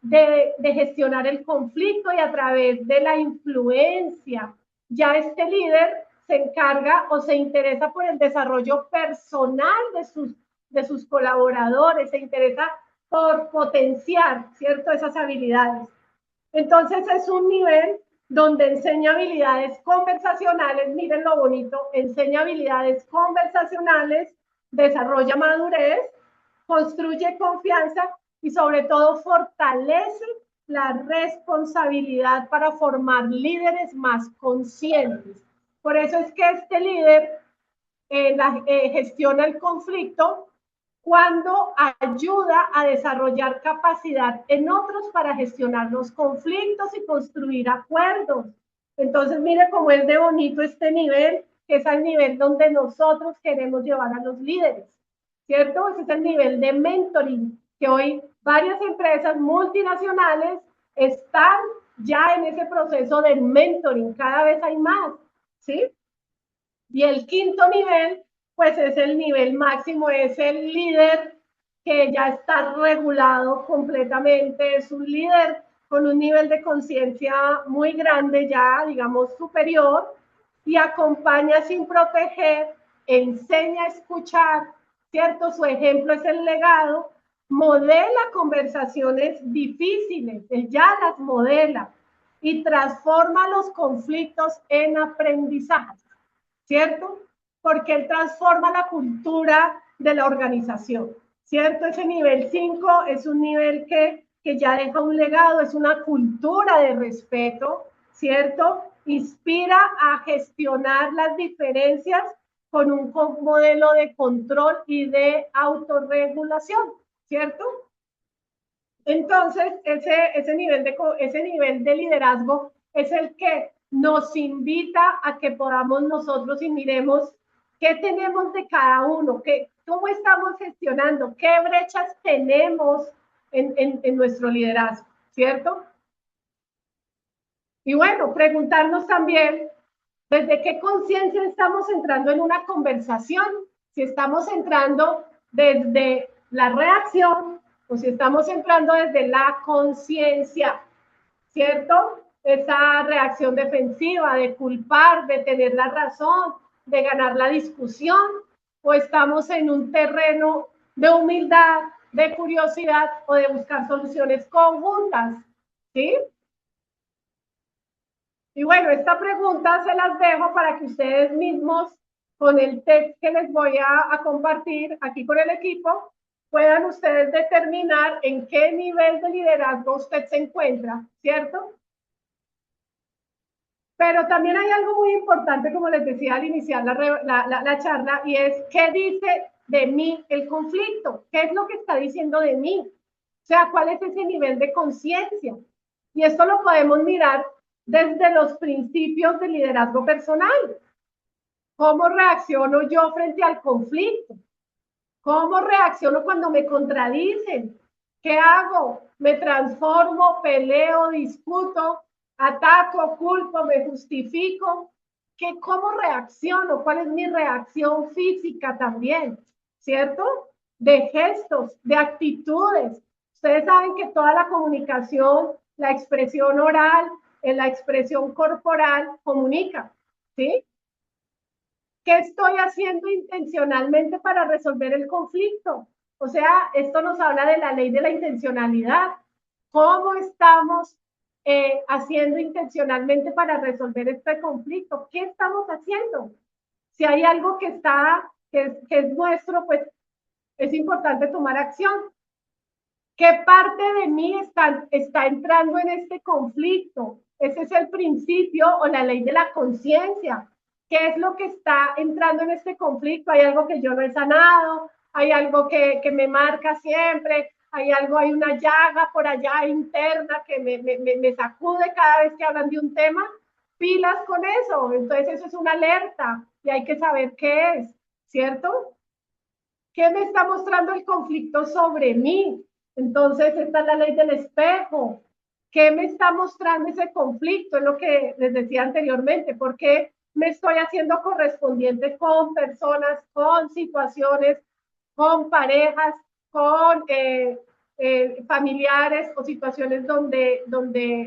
de gestionar el conflicto y a través de la influencia. Ya este líder se encarga o se interesa por el desarrollo personal de sus colaboradores, se interesa por potenciar, ¿cierto?, esas habilidades. Entonces es un nivel donde enseña habilidades conversacionales, miren lo bonito, enseña habilidades conversacionales, desarrolla madurez, construye confianza y sobre todo fortalece la responsabilidad para formar líderes más conscientes. Por eso es que este líder gestiona el conflicto cuando ayuda a desarrollar capacidad en otros para gestionar los conflictos y construir acuerdos. Entonces, mire cómo es de bonito este nivel, que es el nivel donde nosotros queremos llevar a los líderes, ¿cierto? Ese es el nivel de mentoring, que hoy varias empresas multinacionales están ya en ese proceso de mentoring, cada vez hay más, ¿sí? Y el quinto nivel, pues es el nivel máximo, es el líder que ya está regulado completamente, es un líder con un nivel de conciencia muy grande, ya digamos superior, y acompaña sin proteger, enseña a escuchar, ¿cierto? Su ejemplo es el legado, modela conversaciones difíciles, él ya las modela y transforma los conflictos en aprendizaje, ¿cierto? Porque él transforma la cultura de la organización, ¿cierto? Ese nivel 5 es un nivel que ya deja un legado, es una cultura de respeto, ¿cierto? Inspira a gestionar las diferencias con un modelo de control y de autorregulación, ¿cierto? Entonces, ese nivel de liderazgo es el que nos invita a que podamos nosotros y miremos qué tenemos de cada uno, cómo estamos gestionando, qué brechas tenemos en nuestro liderazgo, ¿cierto? Y bueno, preguntarnos también desde qué conciencia estamos entrando en una conversación, si estamos entrando desde la reacción o si estamos entrando desde la conciencia, ¿cierto? Esa reacción defensiva de culpar, de tener la razón, de ganar la discusión, o estamos en un terreno de humildad, de curiosidad o de buscar soluciones conjuntas, ¿sí? Y bueno, esta pregunta se las dejo para que ustedes mismos, con el test que les voy a compartir aquí con el equipo, puedan ustedes determinar en qué nivel de liderazgo usted se encuentra, ¿cierto? Pero también hay algo muy importante, como les decía al iniciar la charla, y es qué dice de mí el conflicto, qué es lo que está diciendo de mí, o sea, cuál es ese nivel de conciencia. Y esto lo podemos mirar desde los principios de liderazgo personal. ¿Cómo reacciono yo frente al conflicto? ¿Cómo reacciono cuando me contradicen? ¿Qué hago? ¿Me transformo, peleo, discuto, ataco, culpo, me justifico? ¿Cómo reacciono? ¿Cuál es mi reacción física también? ¿Cierto? De gestos, de actitudes. Ustedes saben que toda la comunicación, la expresión oral, la expresión corporal comunica, ¿sí? ¿Qué estoy haciendo intencionalmente para resolver el conflicto? O sea, esto nos habla de la ley de la intencionalidad. ¿Cómo estamos haciendo intencionalmente para resolver este conflicto? ¿Qué estamos haciendo? Si hay algo que es nuestro, pues es importante tomar acción. ¿Qué parte de mí está entrando en este conflicto? Ese es el principio o la ley de la conciencia. ¿Qué es lo que está entrando en este conflicto? ¿Hay algo que yo no he sanado? ¿Hay algo que me marca siempre? ¿Hay una llaga por allá interna que me sacude cada vez que hablan de un tema? Pilas con eso. Entonces eso es una alerta y hay que saber qué es, ¿cierto? ¿Qué me está mostrando el conflicto sobre mí? Entonces, esta es la ley del espejo. ¿Qué me está mostrando ese conflicto? Es lo que les decía anteriormente. ¿Por qué me estoy haciendo correspondiente con personas, con situaciones, con parejas, con familiares o situaciones donde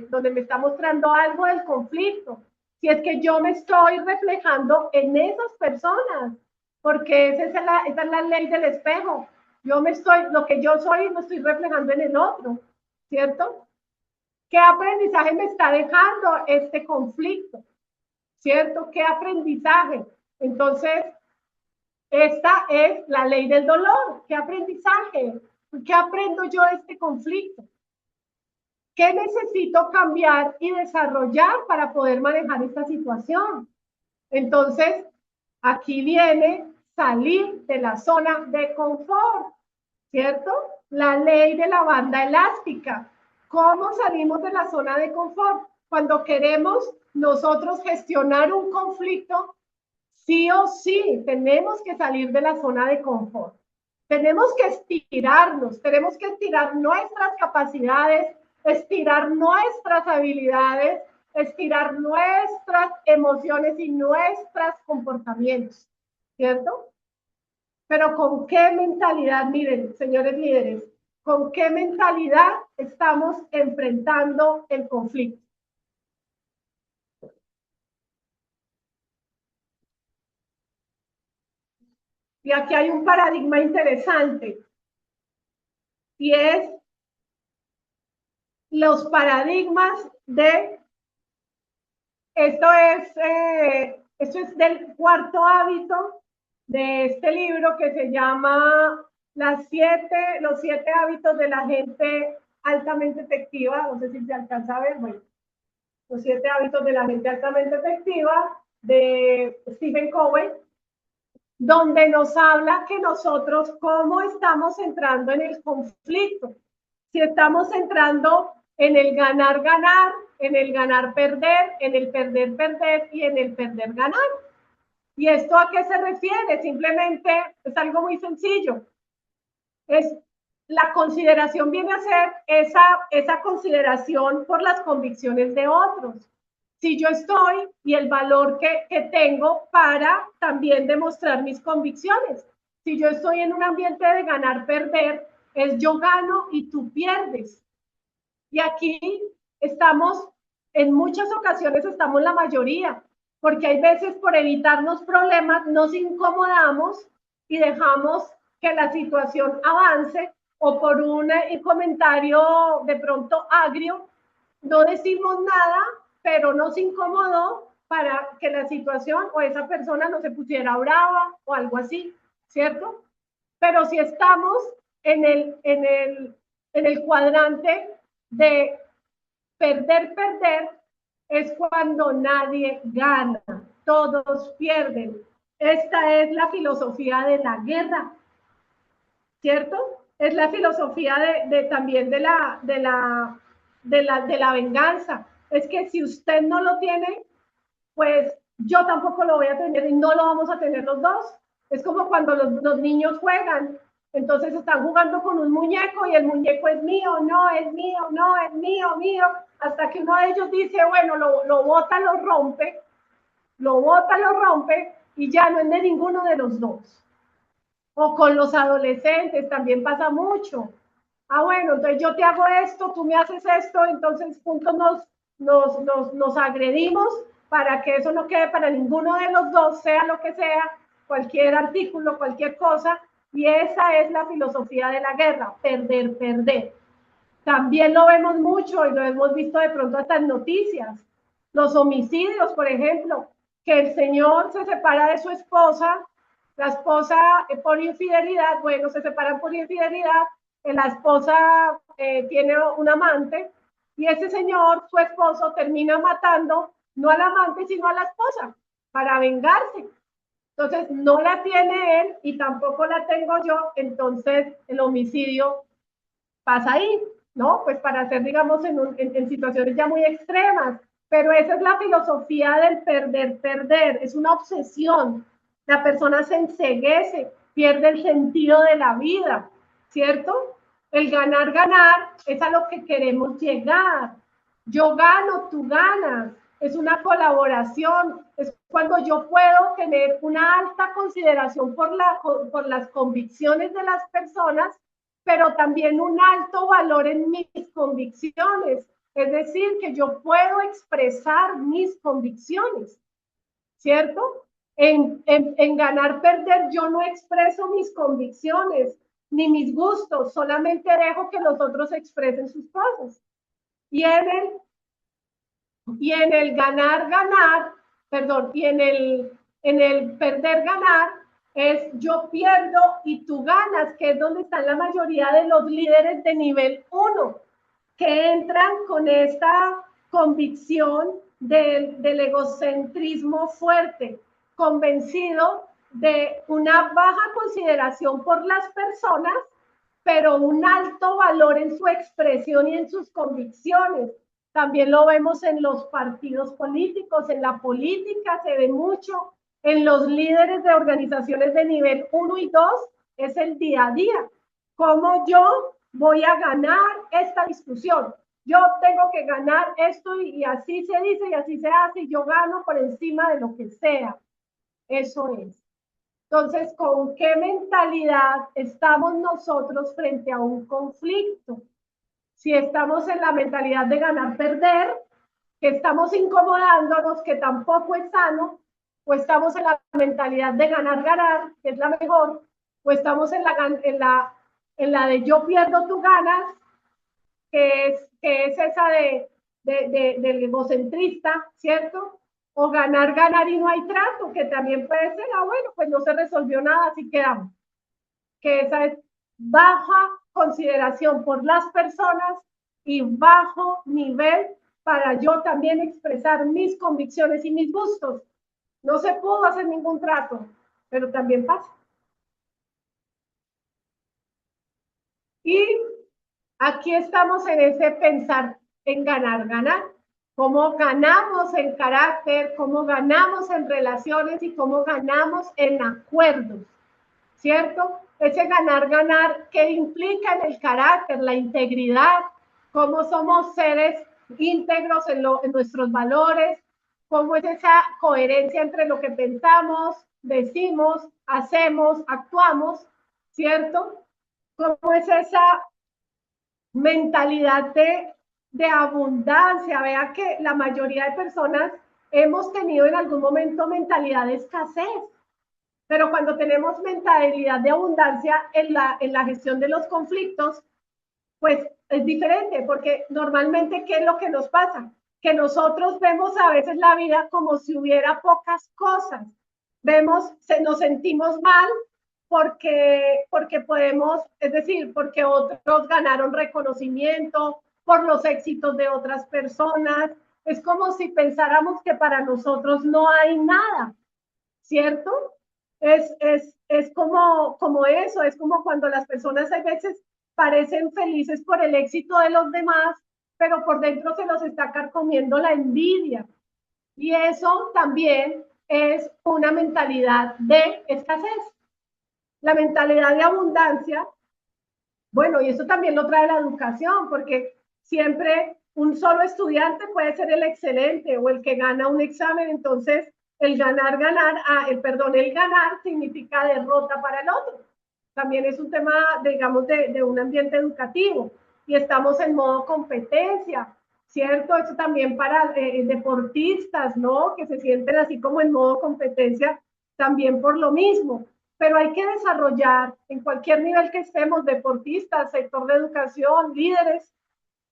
me está mostrando algo del conflicto? Si es que yo me estoy reflejando en esas personas, porque esa es la ley del espejo. Lo que yo soy, lo estoy reflejando en el otro, ¿cierto? ¿Qué aprendizaje me está dejando este conflicto? ¿Cierto? ¿Qué aprendizaje? Entonces, esta es la ley del dolor. ¿Qué aprendizaje? ¿Qué aprendo yo de este conflicto? ¿Qué necesito cambiar y desarrollar para poder manejar esta situación? Entonces, aquí viene salir de la zona de confort, ¿cierto? La ley de la banda elástica. ¿Cómo salimos de la zona de confort? Cuando queremos nosotros gestionar un conflicto, sí o sí tenemos que salir de la zona de confort. Tenemos que estirarnos, tenemos que estirar nuestras capacidades, estirar nuestras habilidades, estirar nuestras emociones y nuestros comportamientos, ¿cierto? Pero ¿con qué mentalidad, miren, señores líderes, con qué mentalidad estamos enfrentando el conflicto? Y aquí hay un paradigma interesante, y es los paradigmas de, esto es del cuarto hábito de este libro que se llama los 7 hábitos de la gente altamente efectiva. No sé si se alcanza a ver, bueno, los 7 hábitos de la gente altamente efectiva de Stephen Covey, donde nos habla que nosotros cómo estamos entrando en el conflicto. Si estamos entrando en el ganar-ganar, en el ganar-perder, en el perder-perder y en el perder-ganar. ¿Y esto a qué se refiere? Simplemente es algo muy sencillo. La consideración viene a ser esa consideración por las convicciones de otros. Si yo estoy y el valor que tengo para también demostrar mis convicciones. Si yo estoy en un ambiente de ganar-perder, es yo gano y tú pierdes. Y aquí estamos, en muchas ocasiones estamos la mayoría, porque hay veces por evitarnos problemas nos incomodamos y dejamos que la situación avance, o por un comentario de pronto agrio, no decimos nada, pero nos incomodó para que la situación o esa persona no se pusiera brava o algo así, ¿cierto? Pero si estamos en el cuadrante de perder, es cuando nadie gana, todos pierden. Esta es la filosofía de la guerra, ¿cierto? Es la filosofía también de la venganza. Es que si usted no lo tiene, pues yo tampoco lo voy a tener y no lo vamos a tener los dos. Es como cuando los niños juegan, entonces están jugando con un muñeco y el muñeco es mío, no, es mío, no, es mío, mío, hasta que uno de ellos dice, bueno, lo bota, lo rompe, y ya no es de ninguno de los dos. O con los adolescentes también pasa mucho. Ah, bueno, entonces yo te hago esto, tú me haces esto, entonces juntos nos agredimos para que eso no quede para ninguno de los dos, sea lo que sea, cualquier artículo, cualquier cosa, y esa es la filosofía de la guerra, perder, perder. También lo vemos mucho y lo hemos visto de pronto hasta en noticias. Los homicidios, por ejemplo, que el señor se separa de su esposa, la esposa por infidelidad, bueno, se separan por infidelidad, la esposa tiene un amante y ese señor, su esposo, termina matando no al amante, sino a la esposa para vengarse. Entonces, no la tiene él y tampoco la tengo yo, entonces el homicidio pasa ahí, ¿no? Pues para hacer, digamos, en situaciones ya muy extremas. Pero esa es la filosofía del perder, perder. Es una obsesión. La persona se enceguece, pierde el sentido de la vida, ¿cierto? El ganar, ganar es a lo que queremos llegar. Yo gano, tú ganas. Es una colaboración. Es cuando yo puedo tener una alta consideración por las convicciones de las personas, pero también un alto valor en mis convicciones. Es decir, que yo puedo expresar mis convicciones, ¿cierto? En ganar, perder, yo no expreso mis convicciones ni mis gustos, solamente dejo que los otros expresen sus cosas. Y en el ganar, ganar, perdón, y en el perder, ganar, es yo pierdo y tú ganas, que es donde están la mayoría de los líderes de nivel 1, que entran con esta convicción del egocentrismo fuerte, convencido de una baja consideración por las personas, pero un alto valor en su expresión y en sus convicciones. También lo vemos en los partidos políticos, en la política se ve mucho, en los líderes de organizaciones de nivel 1 y 2, es el día a día. ¿Cómo yo voy a ganar esta discusión? Yo tengo que ganar esto y así se dice y así se hace y yo gano por encima de lo que sea. Eso es. Entonces, ¿con qué mentalidad estamos nosotros frente a un conflicto? Si estamos en la mentalidad de ganar, perder, que estamos incomodándonos, que tampoco es sano, o estamos en la mentalidad de ganar, ganar, que es la mejor, o estamos en la de yo pierdo, tú ganas, que es esa del egocentrista, ¿cierto? O ganar, ganar y no hay trato, que también puede ser, bueno, pues no se resolvió nada, así quedamos. Que esa es baja consideración por las personas y bajo nivel para yo también expresar mis convicciones y mis gustos. No se pudo hacer ningún trato, pero también pasa. Y aquí estamos en ese pensar en ganar, ganar. Cómo ganamos en carácter, cómo ganamos en relaciones y cómo ganamos en acuerdos, ¿cierto? Ese ganar, ganar que implica en el carácter, la integridad, cómo somos seres íntegros en nuestros valores, cómo es esa coherencia entre lo que pensamos, decimos, hacemos, actuamos, ¿cierto? Cómo es esa mentalidad de abundancia. Vea que la mayoría de personas hemos tenido en algún momento mentalidad de escasez, pero cuando tenemos mentalidad de abundancia en la gestión de los conflictos, pues es diferente, porque normalmente, ¿qué es lo que nos pasa? Que nosotros vemos a veces la vida como si hubiera pocas cosas. Nos sentimos mal porque podemos, es decir, porque otros ganaron reconocimiento por los éxitos de otras personas. Es como si pensáramos que para nosotros no hay nada, ¿cierto? Es como eso, es como cuando las personas a veces parecen felices por el éxito de los demás, pero por dentro se los está carcomiendo la envidia. Y eso también es una mentalidad de escasez. La mentalidad de abundancia, bueno, y eso también lo trae la educación, porque siempre un solo estudiante puede ser el excelente o el que gana un examen, entonces el ganar, ganar, el ganar significa derrota para el otro. También es un tema, digamos, de un ambiente educativo y estamos en modo competencia, ¿cierto? Eso también para deportistas, ¿no? Que se sienten así como en modo competencia también por lo mismo, pero hay que desarrollar en cualquier nivel que estemos, deportistas, sector de educación, líderes,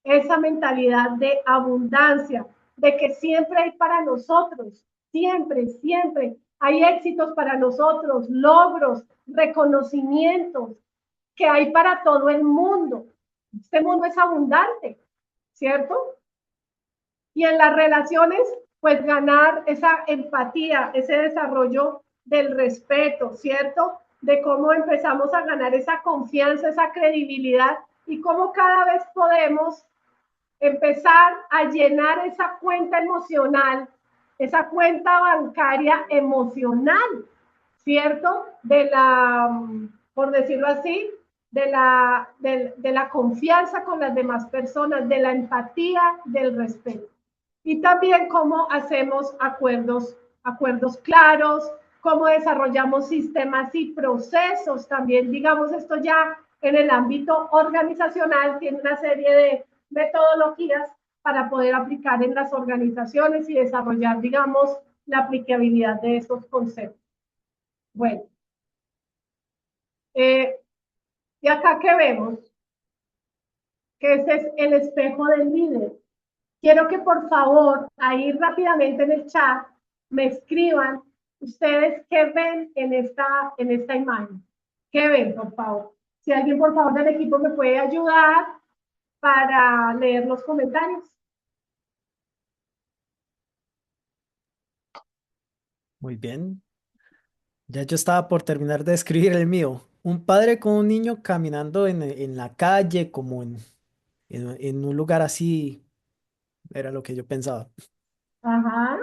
esa mentalidad de abundancia, de que siempre hay para nosotros, siempre, siempre hay éxitos para nosotros, logros, reconocimientos, que hay para todo el mundo. Este mundo es abundante, ¿cierto? Y en las relaciones, pues ganar esa empatía, ese desarrollo del respeto, ¿cierto? De cómo empezamos a ganar esa confianza, esa credibilidad y cómo cada vez podemos empezar a llenar esa cuenta emocional, esa cuenta bancaria emocional, ¿cierto? Por decirlo así, de la confianza con las demás personas, de la empatía, del respeto. Y también cómo hacemos acuerdos claros, cómo desarrollamos sistemas y procesos también, digamos, esto ya en el ámbito organizacional tiene una serie de metodologías para poder aplicar en las organizaciones y desarrollar, digamos, la aplicabilidad de estos conceptos. Bueno, y acá que vemos, que ese es el espejo del líder. Quiero que por favor, ahí rápidamente en el chat, me escriban ustedes qué ven en esta imagen. ¿Qué ven, por favor? Si alguien, por favor, del equipo me puede ayudar para leer los comentarios. Muy bien. Ya yo estaba por terminar de escribir el mío. Un padre con un niño caminando en la calle, como en un lugar así, era lo que yo pensaba. Ajá,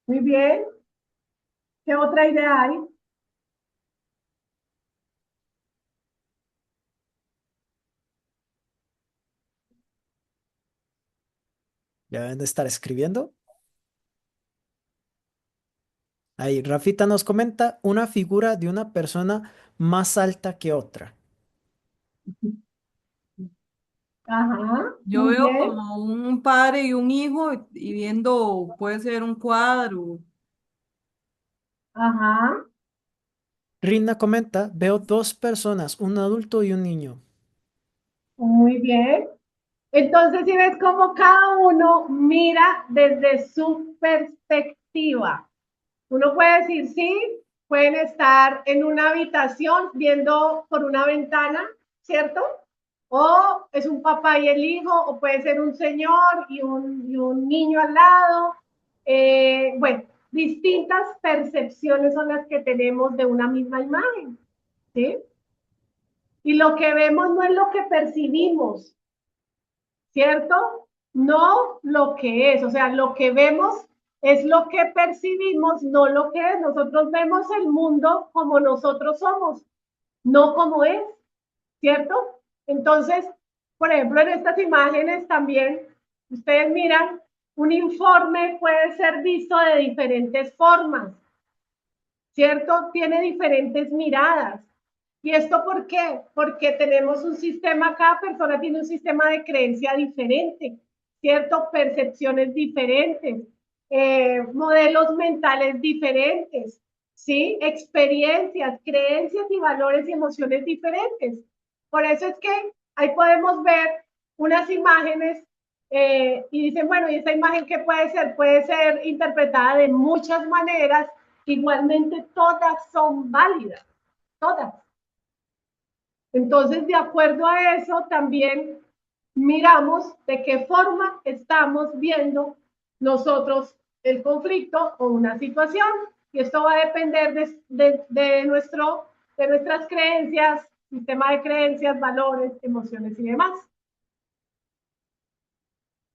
muy bien. ¿Qué otra idea hay? Ya deben de estar escribiendo. Ahí, Rafita nos comenta una figura de una persona más alta que otra. Ajá, Yo muy veo bien. como un padre y un hijo y viendo, puede ser un cuadro, Ajá, Rina comenta, veo dos personas, un adulto y un niño. muy bien. Entonces, si ves cómo cada uno mira desde su perspectiva. Uno puede decir, sí, pueden estar en una habitación viendo por una ventana, ¿cierto? O es un papá y el hijo, o puede ser un señor y un niño al lado. Bueno, distintas percepciones son las que tenemos de una misma imagen, ¿sí? Y lo que vemos no es lo que percibimos, ¿cierto? No lo que es, o sea, lo que vemos es lo que percibimos, no lo que es. Nosotros vemos el mundo como nosotros somos, no como es, ¿cierto? Entonces, por ejemplo, en estas imágenes también, ustedes miran, un informe puede ser visto de diferentes formas, ¿cierto? Tiene diferentes miradas. ¿Y esto por qué? Porque tenemos un sistema, cada persona tiene un sistema de creencia diferente, ¿cierto? Percepciones diferentes, modelos mentales diferentes, ¿sí? Experiencias, creencias y valores y emociones diferentes. Por eso es que ahí podemos ver unas imágenes y dicen, bueno, ¿y esa imagen qué puede ser? Puede ser interpretada de muchas maneras. Igualmente, todas son válidas, todas. Entonces, de acuerdo a eso, también miramos de qué forma estamos viendo nosotros el conflicto o una situación. Y esto va a depender de nuestras creencias, sistema de creencias, valores, emociones y demás.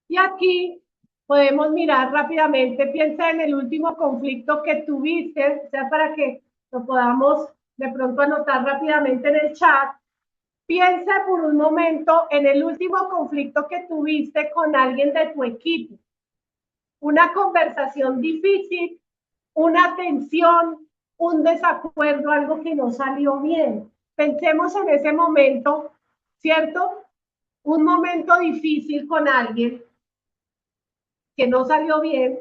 Y aquí podemos mirar rápidamente, piensa en el último conflicto que tuviste, o sea, para que lo podamos de pronto anotar rápidamente en el chat. Piensa por un momento en el último conflicto que tuviste con alguien de tu equipo. Una conversación difícil, una tensión, un desacuerdo, algo que no salió bien. Pensemos en ese momento, ¿cierto? Un momento difícil con alguien que no salió bien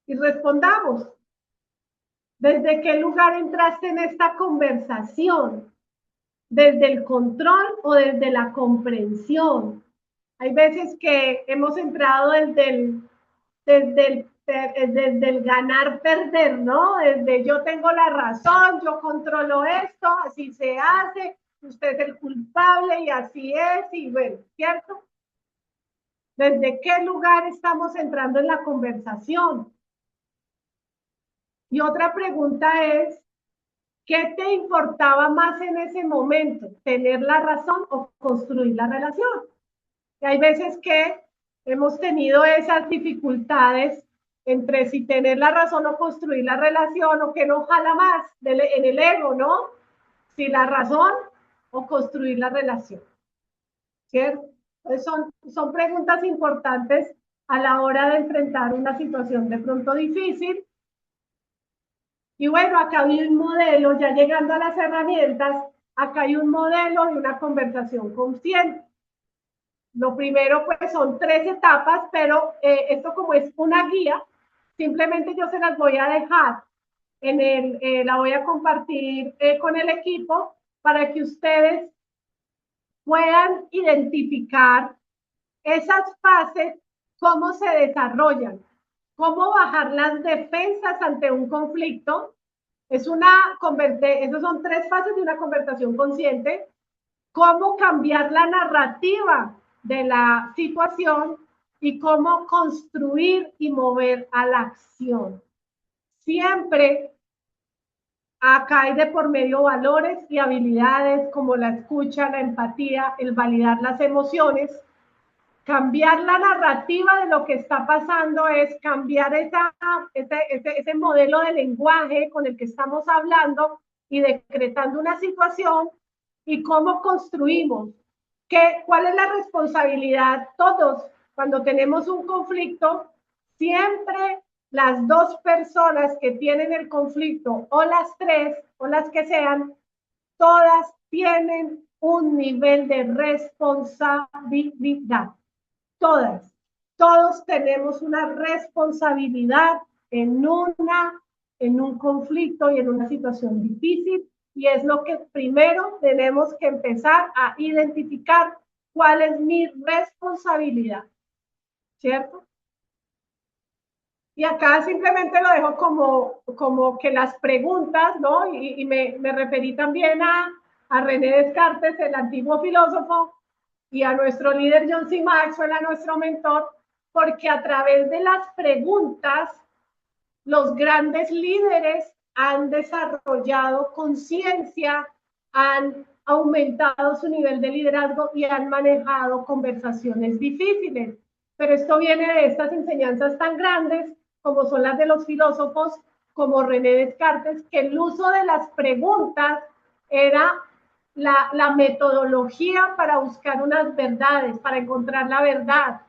y respondamos. ¿Desde qué lugar entraste en esta conversación? ¿Desde el control o desde la comprensión? Hay veces que hemos entrado desde el ganar-perder, ¿no? Desde yo tengo la razón, yo controlo esto, así se hace, usted es el culpable y así es, y bueno, ¿cierto? ¿Desde qué lugar estamos entrando en la conversación? Y otra pregunta es, ¿qué te importaba más en ese momento? ¿Tener la razón o construir la relación? Y hay veces que hemos tenido esas dificultades entre si tener la razón o construir la relación o que no jala más en el ego, ¿no? Si la razón o construir la relación, ¿cierto? Entonces son preguntas importantes a la hora de enfrentar una situación de pronto difícil. Y bueno, acá hay un modelo, ya llegando a las herramientas, acá hay un modelo de una conversación consciente. Lo primero, pues, son 3 etapas, pero esto como es una guía, simplemente yo se las voy a dejar la voy a compartir con el equipo para que ustedes puedan identificar esas fases, cómo se desarrollan, cómo bajar las defensas ante un conflicto. Esas son 3 fases de una conversación consciente. Cómo cambiar la narrativa de la situación y cómo construir y mover a la acción. Siempre acá hay de por medio valores y habilidades como la escucha, la empatía, el validar las emociones. Cambiar la narrativa de lo que está pasando es cambiar ese modelo de lenguaje con el que estamos hablando y decretando una situación y cómo construimos. ¿Cuál es la responsabilidad? Todos, cuando tenemos un conflicto, siempre las 2 personas que tienen el conflicto o las 3 o las que sean, todas tienen un nivel de responsabilidad. Todas, todos tenemos una responsabilidad en una en un conflicto y en una situación difícil, y es lo que primero tenemos que empezar a identificar cuál es mi responsabilidad, ¿cierto? Y acá simplemente lo dejo como que las preguntas, ¿no? Y me referí también a René Descartes, el antiguo filósofo, y a nuestro líder John C. Maxwell, a nuestro mentor, porque a través de las preguntas, los grandes líderes han desarrollado conciencia, han aumentado su nivel de liderazgo y han manejado conversaciones difíciles. Pero esto viene de estas enseñanzas tan grandes como son las de los filósofos como René Descartes, que el uso de las preguntas era la metodología para buscar unas verdades, para encontrar la verdad,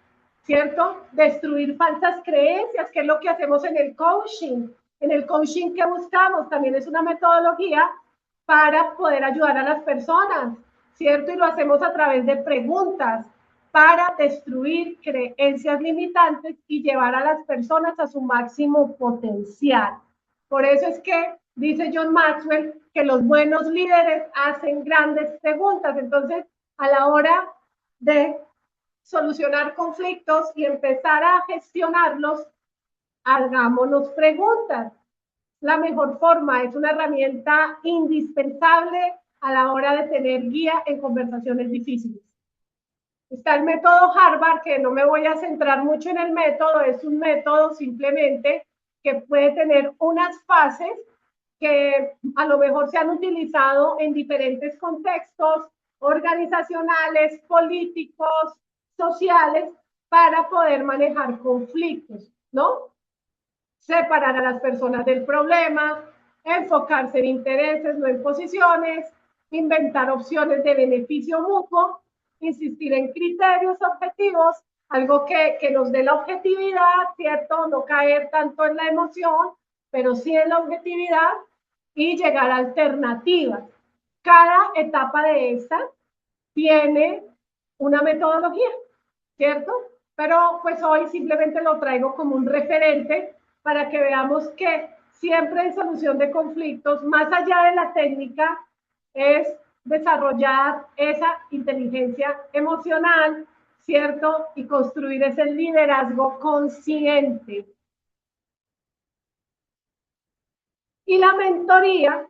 ¿cierto? Destruir falsas creencias, que es lo que hacemos en el coaching. En el coaching que buscamos también es una metodología para poder ayudar a las personas, ¿cierto? Y lo hacemos a través de preguntas para destruir creencias limitantes y llevar a las personas a su máximo potencial. Por eso es que dice John Maxwell que los buenos líderes hacen grandes preguntas. Entonces, a la hora de solucionar conflictos y empezar a gestionarlos, hagámonos preguntas. La mejor forma es una herramienta indispensable a la hora de tener guía en conversaciones difíciles. Está el método Harvard, que no me voy a centrar mucho en el método, es un método simplemente que puede tener unas fases que a lo mejor se han utilizado en diferentes contextos organizacionales, políticos, sociales, para poder manejar conflictos, ¿no? Separar a las personas del problema, enfocarse en intereses, no en posiciones, inventar opciones de beneficio mutuo, insistir en criterios objetivos, algo que nos dé la objetividad, ¿cierto? No caer tanto en la emoción, pero sí en la objetividad, y llegar a alternativas. Cada etapa de esta tiene una metodología, ¿cierto? Pero pues hoy simplemente lo traigo como un referente para que veamos que siempre en solución de conflictos, más allá de la técnica, es desarrollar esa inteligencia emocional, ¿cierto? Y construir ese liderazgo consciente. Y la mentoría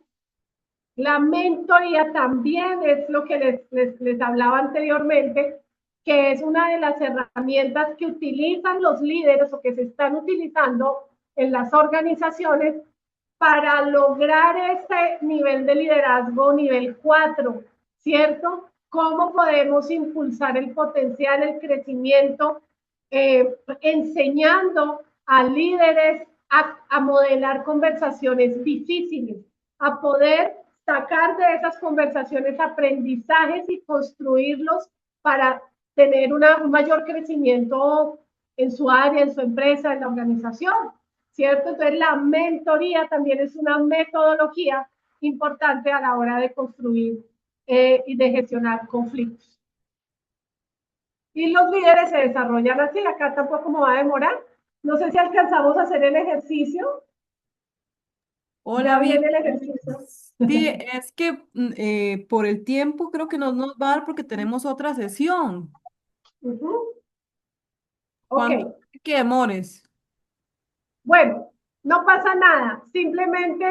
también es lo que les hablaba anteriormente, que es una de las herramientas que utilizan los líderes o que se están utilizando en las organizaciones para lograr ese nivel de liderazgo nivel 4, ¿cierto? ¿Cómo podemos impulsar el potencial, el crecimiento, enseñando a líderes a modelar conversaciones difíciles, a poder sacar de esas conversaciones aprendizajes y construirlos para tener un mayor crecimiento en su área, en su empresa, en la organización, ¿cierto? Entonces la mentoría también es una metodología importante a la hora de construir y de gestionar conflictos. Y los líderes se desarrollan así, acá tampoco me va a demorar. No sé si alcanzamos a hacer el ejercicio. Hola, Ya bien. viene el ejercicio. Sí, es que por el tiempo creo que nos va a dar porque tenemos otra sesión. Ok, ¿Cuánto que demores? bueno, no pasa nada. Simplemente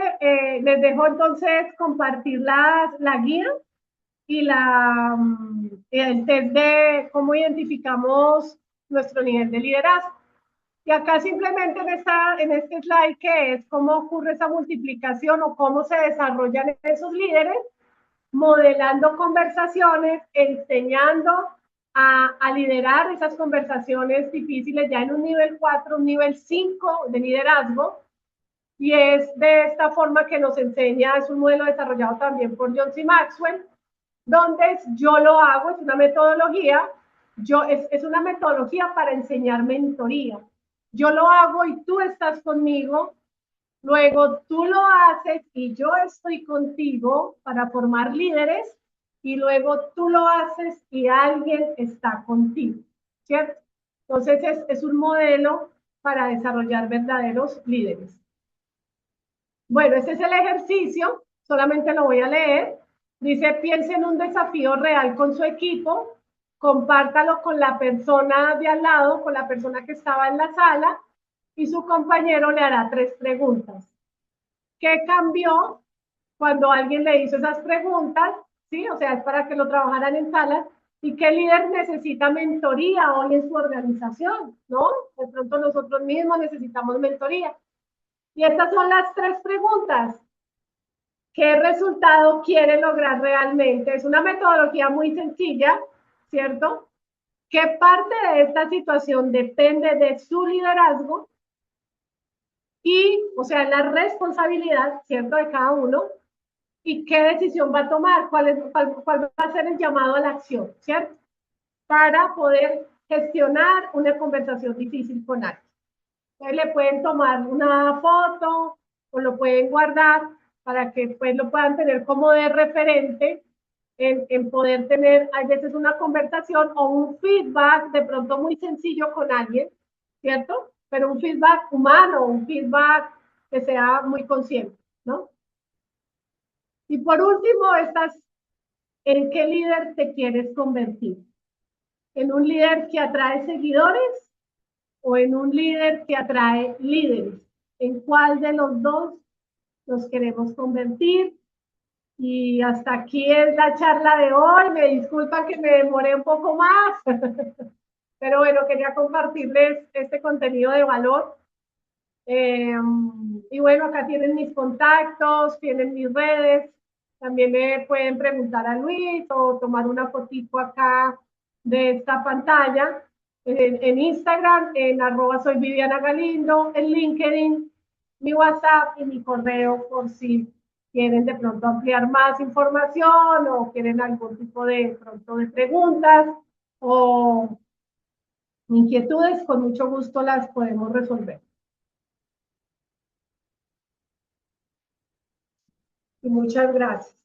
les dejo entonces compartir la guía y el test de cómo identificamos nuestro nivel de liderazgo. Y acá simplemente en este slide, que es cómo ocurre esa multiplicación o cómo se desarrollan esos líderes, modelando conversaciones, enseñando a liderar esas conversaciones difíciles ya en un nivel 4, un nivel 5 de liderazgo. Y es de esta forma que nos enseña, es un modelo desarrollado también por John C. Maxwell, donde yo lo hago, es una metodología, es una metodología para enseñar mentoría. Yo lo hago y tú estás conmigo, luego tú lo haces y yo estoy contigo para formar líderes, y luego tú lo haces y alguien está contigo, ¿cierto? Entonces es un modelo para desarrollar verdaderos líderes. Bueno, ese es el ejercicio, solamente lo voy a leer. Dice, piense en un desafío real con su equipo, compártalo con la persona de al lado, con la persona que estaba en la sala, y su compañero le hará 3 preguntas. ¿Qué cambió cuando alguien le hizo esas preguntas? ¿Sí? O sea, es para que lo trabajaran en salas. ¿Y qué líder necesita mentoría hoy en su organización? ¿No? De pronto nosotros mismos necesitamos mentoría. Y estas son las 3 preguntas. ¿Qué resultado quiere lograr realmente? Es una metodología muy sencilla, ¿cierto? ¿Qué parte de esta situación depende de su liderazgo? Y, o sea, la responsabilidad, ¿cierto?, de cada uno. ¿Y qué decisión va a tomar? ¿Cuál va a ser el llamado a la acción, ¿cierto? Para poder gestionar una conversación difícil con alguien. Entonces le pueden tomar una foto o lo pueden guardar para que después lo puedan tener como de referente en poder tener a veces una conversación o un feedback de pronto muy sencillo con alguien, ¿cierto? Pero un feedback humano, un feedback que sea muy consciente, ¿no? Y por último, ¿en qué líder te quieres convertir? ¿En un líder que atrae seguidores o en un líder que atrae líderes? ¿En cuál de los dos nos queremos convertir? Y hasta aquí es la charla de hoy. Me disculpan que me demoré un poco más, pero bueno, quería compartirles este contenido de valor. Y bueno, acá tienen mis contactos, tienen mis redes. También me pueden preguntar a Luis o tomar una fotito acá de esta pantalla en Instagram, en @soy Viviana Galindo, en LinkedIn, mi WhatsApp y mi correo por si quieren de pronto ampliar más información o quieren algún tipo de pronto de preguntas o inquietudes, con mucho gusto las podemos resolver. Y muchas gracias.